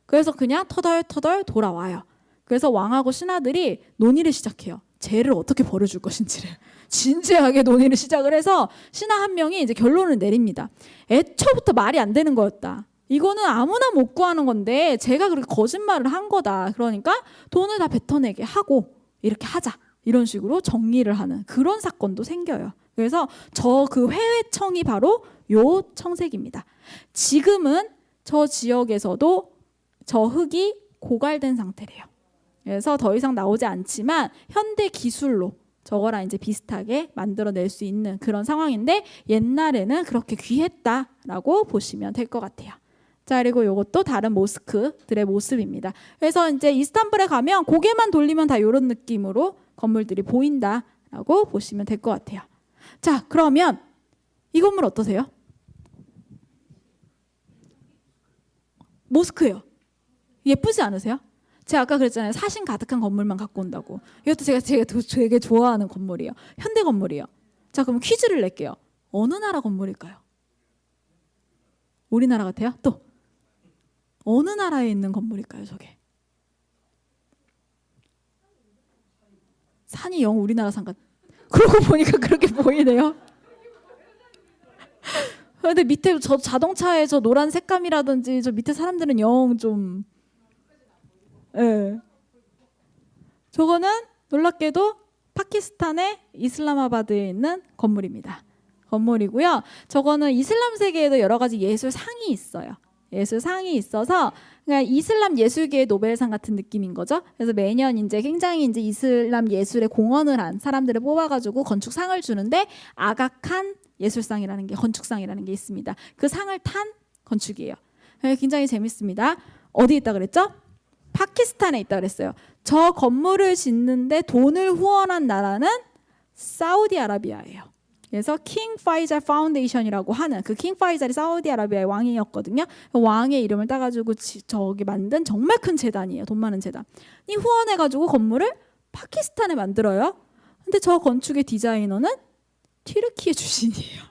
그래서 그냥 터덜터덜 돌아와요. 그래서 왕하고 신하들이 논의를 시작해요. 쟤를 어떻게 벌여줄 것인지를. 진지하게 논의를 시작을 해서 신하 한 명이 이제 결론을 내립니다. 애초부터 말이 안 되는 거였다. 이거는 아무나 못 구하는 건데 제가 그렇게 거짓말을 한 거다. 그러니까 돈을 다 뱉어내게 하고 이렇게 하자. 이런 식으로 정리를 하는 그런 사건도 생겨요. 그래서 저 그 회회청이 바로 요 청색입니다. 지금은 저 지역에서도 저 흙이 고갈된 상태래요. 그래서 더 이상 나오지 않지만 현대 기술로 저거랑 이제 비슷하게 만들어낼 수 있는 그런 상황인데 옛날에는 그렇게 귀했다라고 보시면 될 것 같아요. 자, 그리고 이것도 다른 모스크들의 모습입니다. 그래서 이제 이스탄불에 가면 고개만 돌리면 다 이런 느낌으로 건물들이 보인다라고 보시면 될 것 같아요. 자, 그러면 이 건물 어떠세요? 모스크예요. 예쁘지 않으세요? 제가 아까 그랬잖아요. 사신 가득한 건물만 갖고 온다고. 이것도 제가 되게 좋아하는 건물이에요. 현대 건물이에요. 자, 그럼 퀴즈를 낼게요. 어느 나라 건물일까요? 우리나라 같아요? 또 어느 나라에 있는 건물일까요, 저게? 산이 영 우리나라 산 같. 그러고 보니까 그렇게 보이네요. 근데 밑에 저 자동차의 저 노란 색감이라든지 저 밑에 사람들은 영 좀 예. 저거는 놀랍게도 파키스탄의 이슬람아바드에 있는 건물입니다. 건물이고요. 저거는 이슬람 세계에도 여러 가지 예술상이 있어요. 예술상이 있어서 그냥 이슬람 예술계의 노벨상 같은 느낌인 거죠. 그래서 매년 이제 굉장히 이제 이슬람 예술에 공헌을 한 사람들을 뽑아가지고 건축상을 주는데 아가칸 예술상이라는 게 건축상이라는 게 있습니다. 그 상을 탄 건축이에요. 굉장히 재밌습니다. 어디 있다 그랬죠? 파키스탄에 있다 그랬어요. 저 건물을 짓는데 돈을 후원한 나라는 사우디아라비아예요. 그래서 킹 파이잘 파운데이션이라고 하는 그 킹 파이잘이 사우디아라비아의 왕이었거든요. 왕의 이름을 따가지고 저기 만든 정말 큰 재단이에요. 돈 많은 재단. 이 후원해가지고 건물을 파키스탄에 만들어요. 근데 저 건축의 디자이너는 튀르키예 출신이에요.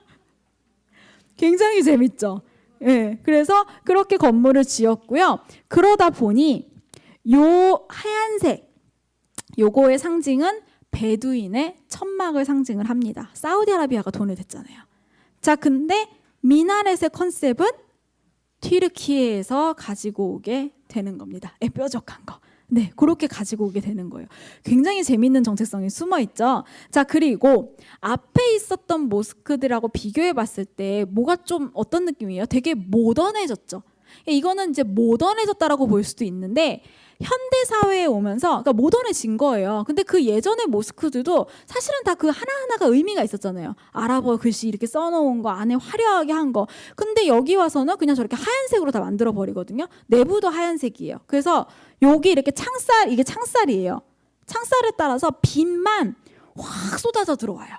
굉장히 재밌죠. 예, 그래서 그렇게 건물을 지었고요. 그러다 보니 요 하얀색 요거의 상징은 베두인의 천막을 상징을 합니다. 사우디아라비아가 돈을 댔잖아요. 자, 근데 미나렛의 컨셉은 튀르키예에서 가지고 오게 되는 겁니다. 뾰족한 거. 네, 그렇게 가지고 오게 되는 거예요. 굉장히 재밌는 정체성이 숨어 있죠. 자, 그리고 앞에 있었던 모스크들하고 비교해 봤을 때 뭐가 좀 어떤 느낌이에요? 되게 모던해졌죠. 이거는 이제 모던해졌다라고 볼 수도 있는데 현대 사회에 오면서 그러니까 모던해진 거예요. 근데 그 예전의 모스크들도 사실은 다 그 하나하나가 의미가 있었잖아요. 아랍어 글씨 이렇게 써놓은 거 안에 화려하게 한 거. 근데 여기 와서는 그냥 저렇게 하얀색으로 다 만들어 버리거든요. 내부도 하얀색이에요. 그래서 여기 이렇게 이게 창살이에요. 창살에 따라서 빛만 확 쏟아져 들어와요.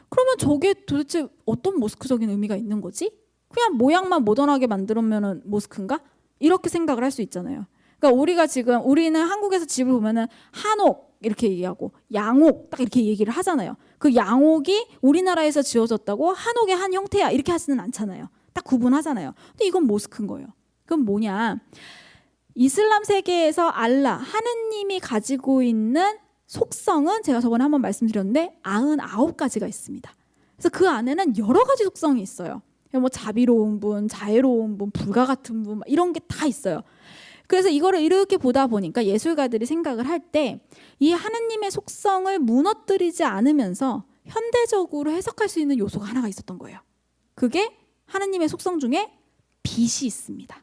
그러면 저게 도대체 어떤 모스크적인 의미가 있는 거지? 그냥 모양만 모던하게 만들면 모스크인가? 이렇게 생각을 할 수 있잖아요. 그러니까 우리는 한국에서 집을 보면은 한옥 이렇게 얘기하고 양옥 딱 이렇게 얘기를 하잖아요. 그 양옥이 우리나라에서 지어졌다고 한옥의 한 형태야 이렇게 하지는 않잖아요. 딱 구분하잖아요. 근데 이건 모스크인 거예요. 그럼 뭐냐? 이슬람 세계에서 알라 하느님이 가지고 있는 속성은 제가 저번에 한번 말씀드렸는데 99가지가 있습니다. 그래서 그 안에는 여러 가지 속성이 있어요. 뭐 자비로운 분, 자애로운 분, 불과 같은 분 이런 게 다 있어요. 그래서 이거를 이렇게 보다 보니까 예술가들이 생각을 할 때 이 하느님의 속성을 무너뜨리지 않으면서 현대적으로 해석할 수 있는 요소가 하나가 있었던 거예요. 그게 하느님의 속성 중에 빛이 있습니다.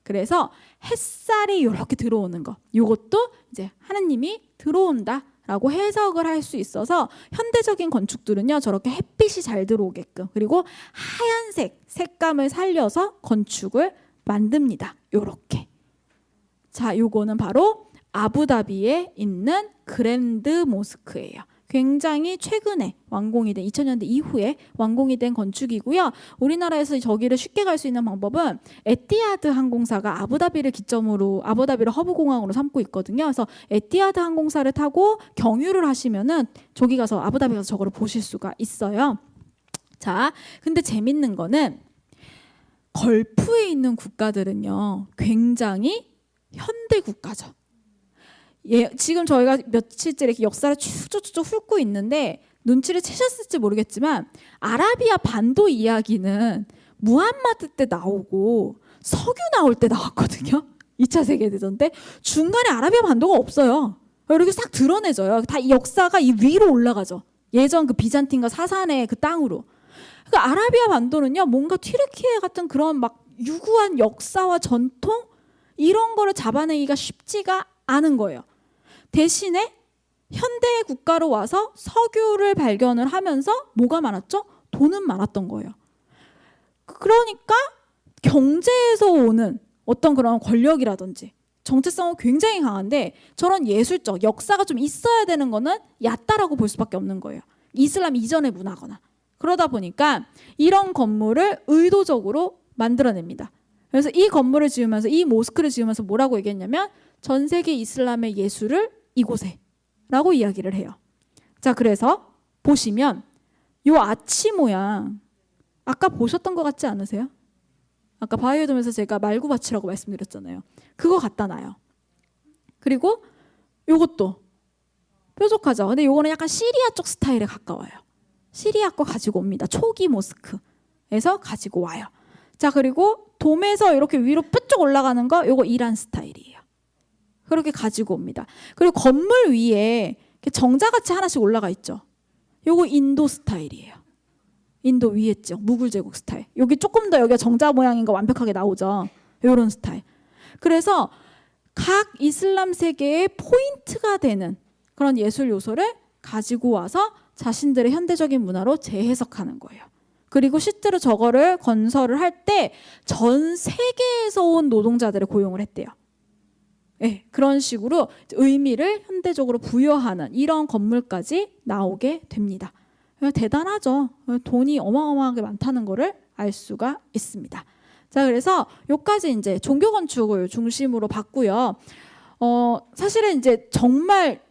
그래서 햇살이 이렇게 들어오는 거, 이것도 이제 하느님이 들어온다라고 해석을 할 수 있어서 현대적인 건축들은요 저렇게 햇빛이 잘 들어오게끔, 그리고 하얀색 색감을 살려서 건축을 만듭니다. 요렇게. 자, 요거는 바로 아부다비에 있는 그랜드 모스크예요. 굉장히 최근에 완공이 된 2000년대 이후에 완공이 된 건축이고요. 우리나라에서 저기를 쉽게 갈 수 있는 방법은 에티하드 항공사가 아부다비를 기점으로, 아부다비를 허브공항으로 삼고 있거든요. 그래서 에티하드 항공사를 타고 경유를 하시면은 저기 가서, 아부다비 가서 저거를 보실 수가 있어요. 자, 근데 재밌는 거는 걸프에 있는 국가들은요 굉장히 현대 국가죠. 예, 지금 저희가 며칠째 이렇게 역사를 쭉쭉쭉 훑고 있는데 눈치를 채셨을지 모르겠지만 아라비아 반도 이야기는 무함마드 때 나오고 석유 나올 때 나왔거든요. 2차 세계대전 때 중간에 아라비아 반도가 없어요. 이렇게 싹 드러내져요. 다 이 역사가 이 위로 올라가죠. 예전 그 비잔틴과 사산의 그 땅으로. 그러니까 아라비아 반도는요 뭔가 튀르키예 같은 그런 막 유구한 역사와 전통 이런 거를 잡아내기가 쉽지가 않은 거예요. 대신에 현대 국가로 와서 석유를 발견을 하면서 뭐가 많았죠? 돈은 많았던 거예요. 그러니까 경제에서 오는 어떤 그런 권력이라든지 정체성은 굉장히 강한데 저런 예술적 역사가 좀 있어야 되는 거는 얕다라고 볼 수밖에 없는 거예요. 이슬람 이전의 문화거나. 그러다 보니까 이런 건물을 의도적으로 만들어냅니다. 그래서 이 건물을 지으면서, 이 모스크를 지으면서 뭐라고 얘기했냐면 전 세계 이슬람의 예술을 이곳에 라고 이야기를 해요. 자, 그래서 보시면 요 아치 모양 아까 보셨던 것 같지 않으세요? 아까 바이오돔에서 제가 말구밭이라고 말씀드렸잖아요. 그거 갖다 놔요. 그리고 요것도 뾰족하죠. 근데 요거는 약간 시리아 쪽 스타일에 가까워요. 시리아 거 가지고 옵니다. 초기 모스크에서 가지고 와요. 자, 그리고 돔에서 이렇게 위로 뾰족 올라가는 거 요거 이란 스타일이에요. 그렇게 가지고 옵니다. 그리고 건물 위에 정자같이 하나씩 올라가 있죠. 요거 인도 스타일이에요. 인도 위에 있죠. 무굴 제국 스타일. 여기 조금 더 여기가 정자 모양인 거 완벽하게 나오죠. 요런 스타일. 그래서 각 이슬람 세계의 포인트가 되는 그런 예술 요소를 가지고 와서 자신들의 현대적인 문화로 재해석하는 거예요. 그리고 실제로 저거를 건설을 할 때 전 세계에서 온 노동자들을 고용을 했대요. 네, 그런 식으로 의미를 현대적으로 부여하는 이런 건물까지 나오게 됩니다. 대단하죠. 돈이 어마어마하게 많다는 거를 알 수가 있습니다. 자, 그래서 여기까지 이제 종교 건축을 중심으로 봤고요. 사실은 이제 정말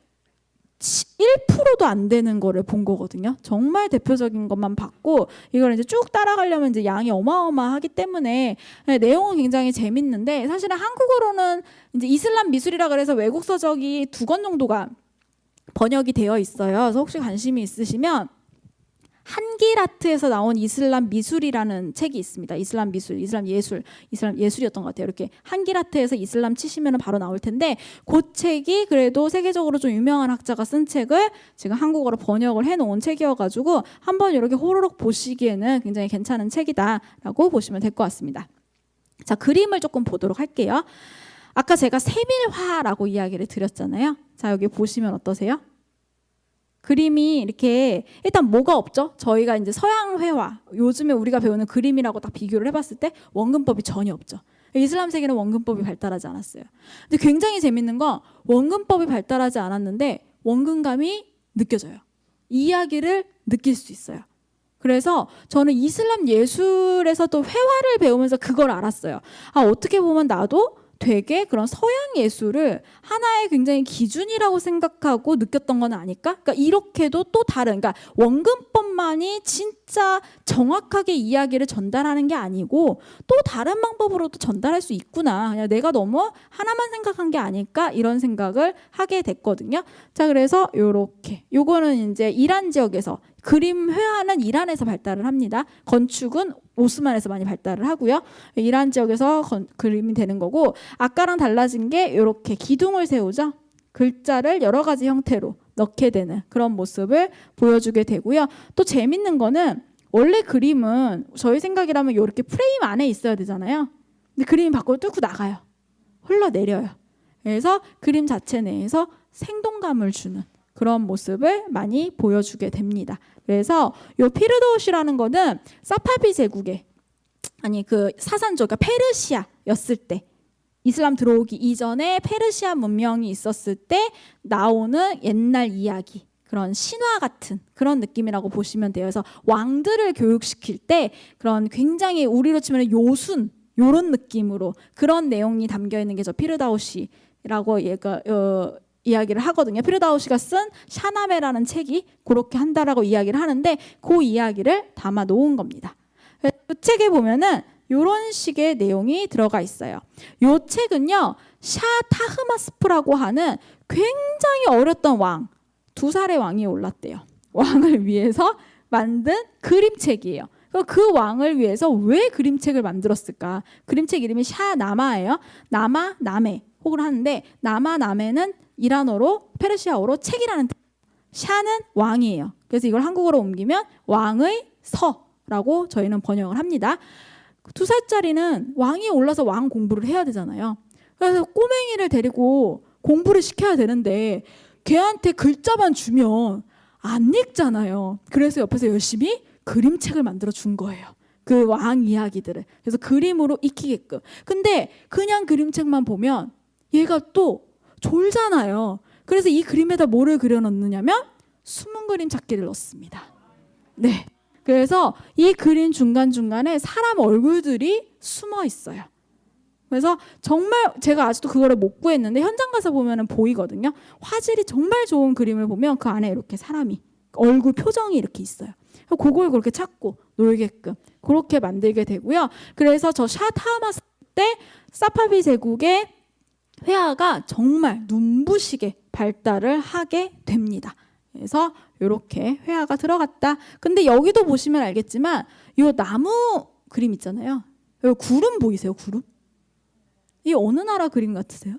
1%도 안 되는 거를 본 거거든요. 정말 대표적인 것만 봤고 이걸 이제 쭉 따라가려면 이제 양이 어마어마하기 때문에 내용은 굉장히 재밌는데 사실은 한국어로는 이제 이슬람 미술이라 그래서 외국 서적이 2권 정도가 번역이 되어 있어요. 그래서 혹시 관심이 있으시면 한길아트에서 나온 이슬람 미술이라는 책이 있습니다. 이슬람 미술, 이슬람 예술, 이슬람 예술이었던 것 같아요. 이렇게 한길아트에서 이슬람 치시면 바로 나올 텐데 그 책이 그래도 세계적으로 좀 유명한 학자가 쓴 책을 지금 한국어로 번역을 해놓은 책이어가지고 한번 이렇게 호로록 보시기에는 굉장히 괜찮은 책이다라고 보시면 될 것 같습니다. 자, 그림을 조금 보도록 할게요. 아까 제가 세밀화라고 이야기를 드렸잖아요. 자, 여기 보시면 어떠세요? 그림이 이렇게 일단 뭐가 없죠? 저희가 이제 서양 회화, 요즘에 우리가 배우는 그림이라고 딱 비교를 해봤을 때 원근법이 전혀 없죠. 이슬람 세계는 원근법이 발달하지 않았어요. 근데 굉장히 재밌는 건 원근법이 발달하지 않았는데 원근감이 느껴져요. 이야기를 느낄 수 있어요. 그래서 저는 이슬람 예술에서 또 회화를 배우면서 그걸 알았어요. 아, 어떻게 보면 나도 되게 그런 서양 예술을 하나의 굉장히 기준이라고 생각하고 느꼈던 건 아닐까? 그러니까 이렇게도 또 다른, 그러니까 원근법만이 진짜 정확하게 이야기를 전달하는 게 아니고 또 다른 방법으로도 전달할 수 있구나. 그냥 내가 너무 하나만 생각한 게 아닐까? 이런 생각을 하게 됐거든요. 자, 그래서 요렇게 요거는 이제 이란 지역에서 그림 회화는 이란에서 발달을 합니다. 건축은 오스만에서 많이 발달을 하고요. 이란 지역에서 그림이 되는 거고 아까랑 달라진 게 이렇게 기둥을 세우죠. 글자를 여러 가지 형태로 넣게 되는 그런 모습을 보여주게 되고요. 또 재밌는 거는 원래 그림은 저희 생각이라면 이렇게 프레임 안에 있어야 되잖아요. 근데 그림이 밖으로 뚫고 나가요. 흘러내려요. 그래서 그림 자체 내에서 생동감을 주는 그런 모습을 많이 보여주게 됩니다. 그래서 요 피르도시라는 거는 사파비 제국의 그 사산족, 그러니까 페르시아였을 때, 이슬람 들어오기 이전에 페르시아 문명이 있었을 때 나오는 옛날 이야기, 그런 신화 같은 그런 느낌이라고 보시면 돼요. 그래서 왕들을 교육시킬 때 그런 굉장히 우리로 치면 요순 요런 느낌으로 그런 내용이 담겨 있는 게 저 피르다우시라고 얘가 이야기를 하거든요. 피르다우시가 쓴 샤나메라는 책이 그렇게 한다라고 이야기를 하는데 그 이야기를 담아 놓은 겁니다. 그 책에 보면은 이런 식의 내용이 들어가 있어요. 이 책은요, 샤 타흐마스프라고 하는 굉장히 어렸던 왕, 2살의 왕이 올랐대요. 왕을 위해서 만든 그림책이에요. 그 왕을 위해서 왜 그림책을 만들었을까? 그림책 이름이 샤나마예요. 나마, 나메 혹은 하는데, 나마, 나메는 이란어로 페르시아어로 책이라는 뜻. 샤는 왕이에요. 그래서 이걸 한국어로 옮기면 왕의 서라고 저희는 번역을 합니다. 2살짜리는 왕이 올라서 왕 공부를 해야 되잖아요. 그래서 꼬맹이를 데리고 공부를 시켜야 되는데 걔한테 글자만 주면 안 읽잖아요. 그래서 옆에서 열심히 그림책을 만들어 준 거예요. 그 왕 이야기들을. 그래서 그림으로 익히게끔. 근데 그냥 그림책만 보면 얘가 또 졸잖아요. 그래서 이 그림에다 뭐를 그려넣느냐면 숨은 그림 찾기를 넣습니다. 네. 그래서 이 그림 중간중간에 사람 얼굴들이 숨어 있어요. 그래서 정말 제가 아직도 그거를 못 구했는데 현장 가서 보면 보이거든요. 화질이 정말 좋은 그림을 보면 그 안에 이렇게 사람이 얼굴 표정이 이렇게 있어요. 그걸 그렇게 찾고 놀게끔 그렇게 만들게 되고요. 그래서 저 샤타마스 때 사파비 제국의 회화가 정말 눈부시게 발달을 하게 됩니다. 그래서 이렇게 회화가 들어갔다. 근데 여기도 보시면 알겠지만 이 나무 그림 있잖아요. 여기 구름 보이세요? 구름? 이 어느 나라 그림 같으세요?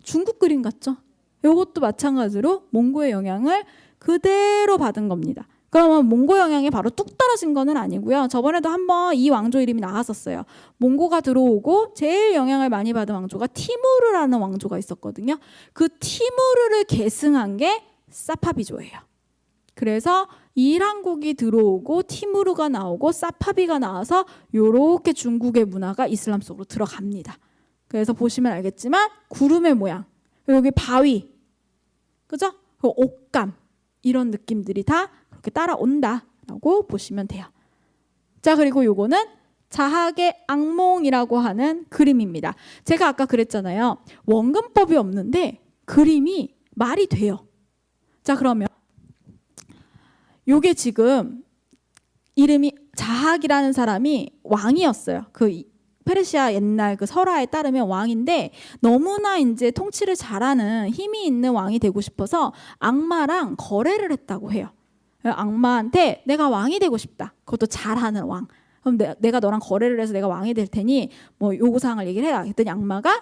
중국 그림 같죠? 이것도 마찬가지로 몽고의 영향을 그대로 받은 겁니다. 그러면 몽고 영향이 바로 뚝 떨어진 거는 아니고요. 저번에도 한번 이 왕조 이름이 나왔었어요. 몽고가 들어오고 제일 영향을 많이 받은 왕조가 티무르라는 왕조가 있었거든요. 그 티무르를 계승한 게 사파비조예요. 그래서 이란국이 들어오고 티무르가 나오고 사파비가 나와서 이렇게 중국의 문화가 이슬람 속으로 들어갑니다. 그래서 보시면 알겠지만 구름의 모양, 여기 바위, 그죠? 옷감 이런 느낌들이 다 그렇게 따라온다라고 보시면 돼요. 자, 그리고 요거는 자학의 악몽이라고 하는 그림입니다. 제가 아까 그랬잖아요. 원근법이 없는데 그림이 말이 돼요. 자, 그러면 요게 지금 이름이 자학이라는 사람이 왕이었어요. 그 페르시아 옛날 그 설화에 따르면 왕인데 너무나 이제 통치를 잘하는 힘이 있는 왕이 되고 싶어서 악마랑 거래를 했다고 해요. 악마한테 내가 왕이 되고 싶다. 그것도 잘하는 왕. 그럼 내가 너랑 거래를 해서 내가 왕이 될 테니 뭐 요구사항을 얘기를 해라. 그랬더니 악마가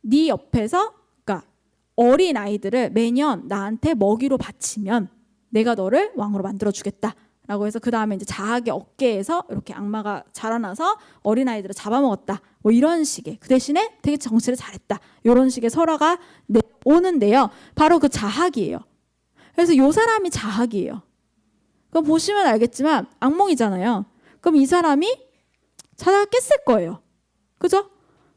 네 옆에서 그러니까 어린 아이들을 매년 나한테 먹이로 바치면 내가 너를 왕으로 만들어 주겠다. 라고 해서 그 다음에 이제 자학의 어깨에서 이렇게 악마가 자라나서 어린아이들을 잡아먹었다. 뭐 이런 식의 그 대신에 되게 정치를 잘했다. 이런 식의 설화가 오는데요. 바로 그 자학이에요. 그래서 이 사람이 자학이에요. 그럼 보시면 알겠지만 악몽이잖아요. 그럼 이 사람이 자다가 깼을 거예요. 그죠?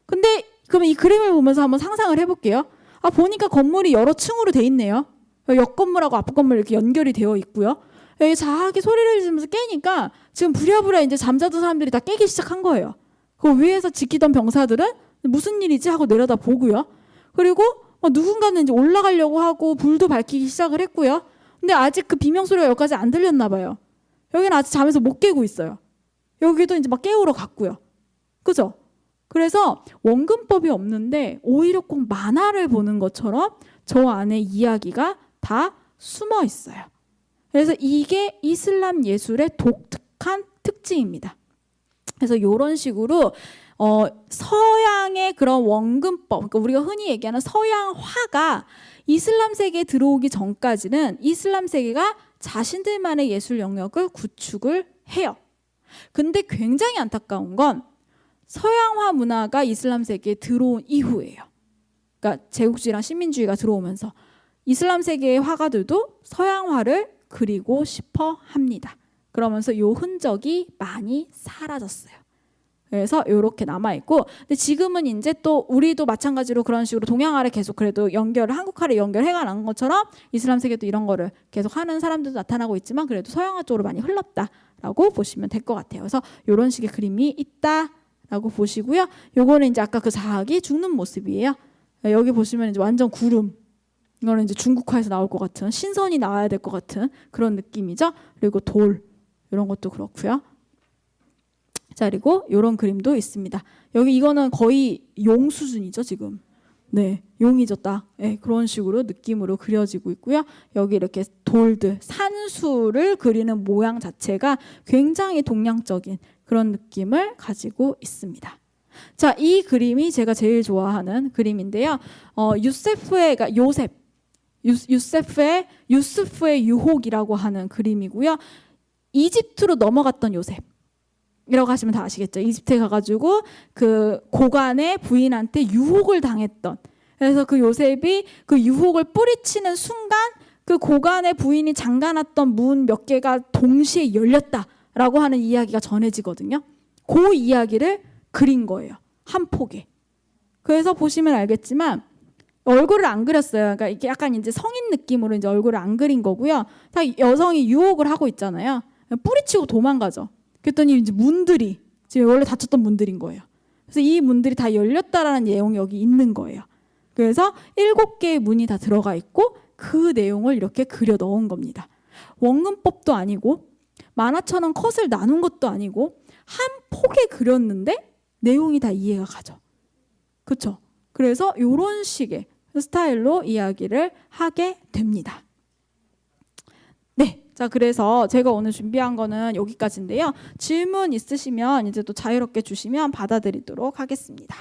근데 그러면 이 그림을 보면서 한번 상상을 해볼게요. 아, 보니까 건물이 여러 층으로 돼 있네요. 옆 건물하고 앞 건물 이렇게 연결이 되어 있고요. 자학이 소리를 지르면서 깨니까 지금 부랴부랴 이제 잠자던 사람들이 다 깨기 시작한 거예요. 그 위에서 지키던 병사들은 무슨 일이지 하고 내려다 보고요. 그리고 누군가는 이제 올라가려고 하고 불도 밝히기 시작을 했고요. 근데 아직 그 비명 소리가 여기까지 안 들렸나 봐요. 여기는 아직 잠에서 못 깨고 있어요. 여기도 이제 막 깨우러 갔고요. 그죠? 그래서 원근법이 없는데 오히려 꼭 만화를 보는 것처럼 저 안에 이야기가 다 숨어 있어요. 그래서 이게 이슬람 예술의 독특한 특징입니다. 그래서 이런 식으로 서양의 그런 원근법, 그러니까 우리가 흔히 얘기하는 서양화가 이슬람 세계에 들어오기 전까지는 이슬람 세계가 자신들만의 예술 영역을 구축을 해요. 근데 굉장히 안타까운 건 서양화 문화가 이슬람 세계에 들어온 이후예요. 그러니까 제국주의랑 식민주의가 들어오면서 이슬람 세계의 화가들도 서양화를 그리고 싶어 합니다. 그러면서 이 흔적이 많이 사라졌어요. 그래서 이렇게 남아있고, 근데 지금은 이제 또 우리도 마찬가지로 그런 식으로 동양화를 계속 그래도 한국화를 연결해가는 것처럼 이슬람 세계도 이런 거를 계속 하는 사람들도 나타나고 있지만 그래도 서양화 쪽으로 많이 흘렀다라고 보시면 될 것 같아요. 그래서 이런 식의 그림이 있다라고 보시고요. 요거는 이제 아까 그 자악이 죽는 모습이에요. 여기 보시면 이제 완전 구름. 이거는 이제 중국화에서 나올 것 같은 신선이 나와야 될 것 같은 그런 느낌이죠. 그리고 돌 이런 것도 그렇고요. 자, 그리고 이런 그림도 있습니다. 여기 이거는 거의 용 수준이죠, 지금. 네, 용이죠, 딱. 네, 그런 식으로 느낌으로 그려지고 있고요. 여기 이렇게 돌들, 산수를 그리는 모양 자체가 굉장히 동양적인 그런 느낌을 가지고 있습니다. 자, 이 그림이 제가 제일 좋아하는 그림인데요. 유스프의 유혹이라고 하는 그림이고요. 이집트로 넘어갔던 요셉. 이라고 하시면 다 아시겠죠. 이집트에 가가지고 그 고관의 부인한테 유혹을 당했던. 그래서 그 요셉이 그 유혹을 뿌리치는 순간 그 고관의 부인이 잠가놨던 문 몇 개가 동시에 열렸다라고 하는 이야기가 전해지거든요. 그 이야기를 그린 거예요. 한 폭에. 그래서 보시면 알겠지만 얼굴을 안 그렸어요. 그러니까 이게 약간 이제 성인 느낌으로 이제 얼굴을 안 그린 거고요. 딱 여성이 유혹을 하고 있잖아요. 뿌리치고 도망가죠. 그랬더니 이제 문들이 지금 원래 닫혔던 문들인 거예요. 그래서 이 문들이 다 열렸다라는 내용이 여기 있는 거예요. 그래서 7개의 문이 다 들어가 있고 그 내용을 이렇게 그려 넣은 겁니다. 원근법도 아니고 만화처럼 컷을 나눈 것도 아니고 한 폭에 그렸는데 내용이 다 이해가 가죠. 그렇죠? 그래서 이런 식의 스타일로 이야기를 하게 됩니다. 네. 자, 그래서 제가 오늘 준비한 거는 여기까지인데요. 질문 있으시면 이제 또 자유롭게 주시면 받아드리도록 하겠습니다.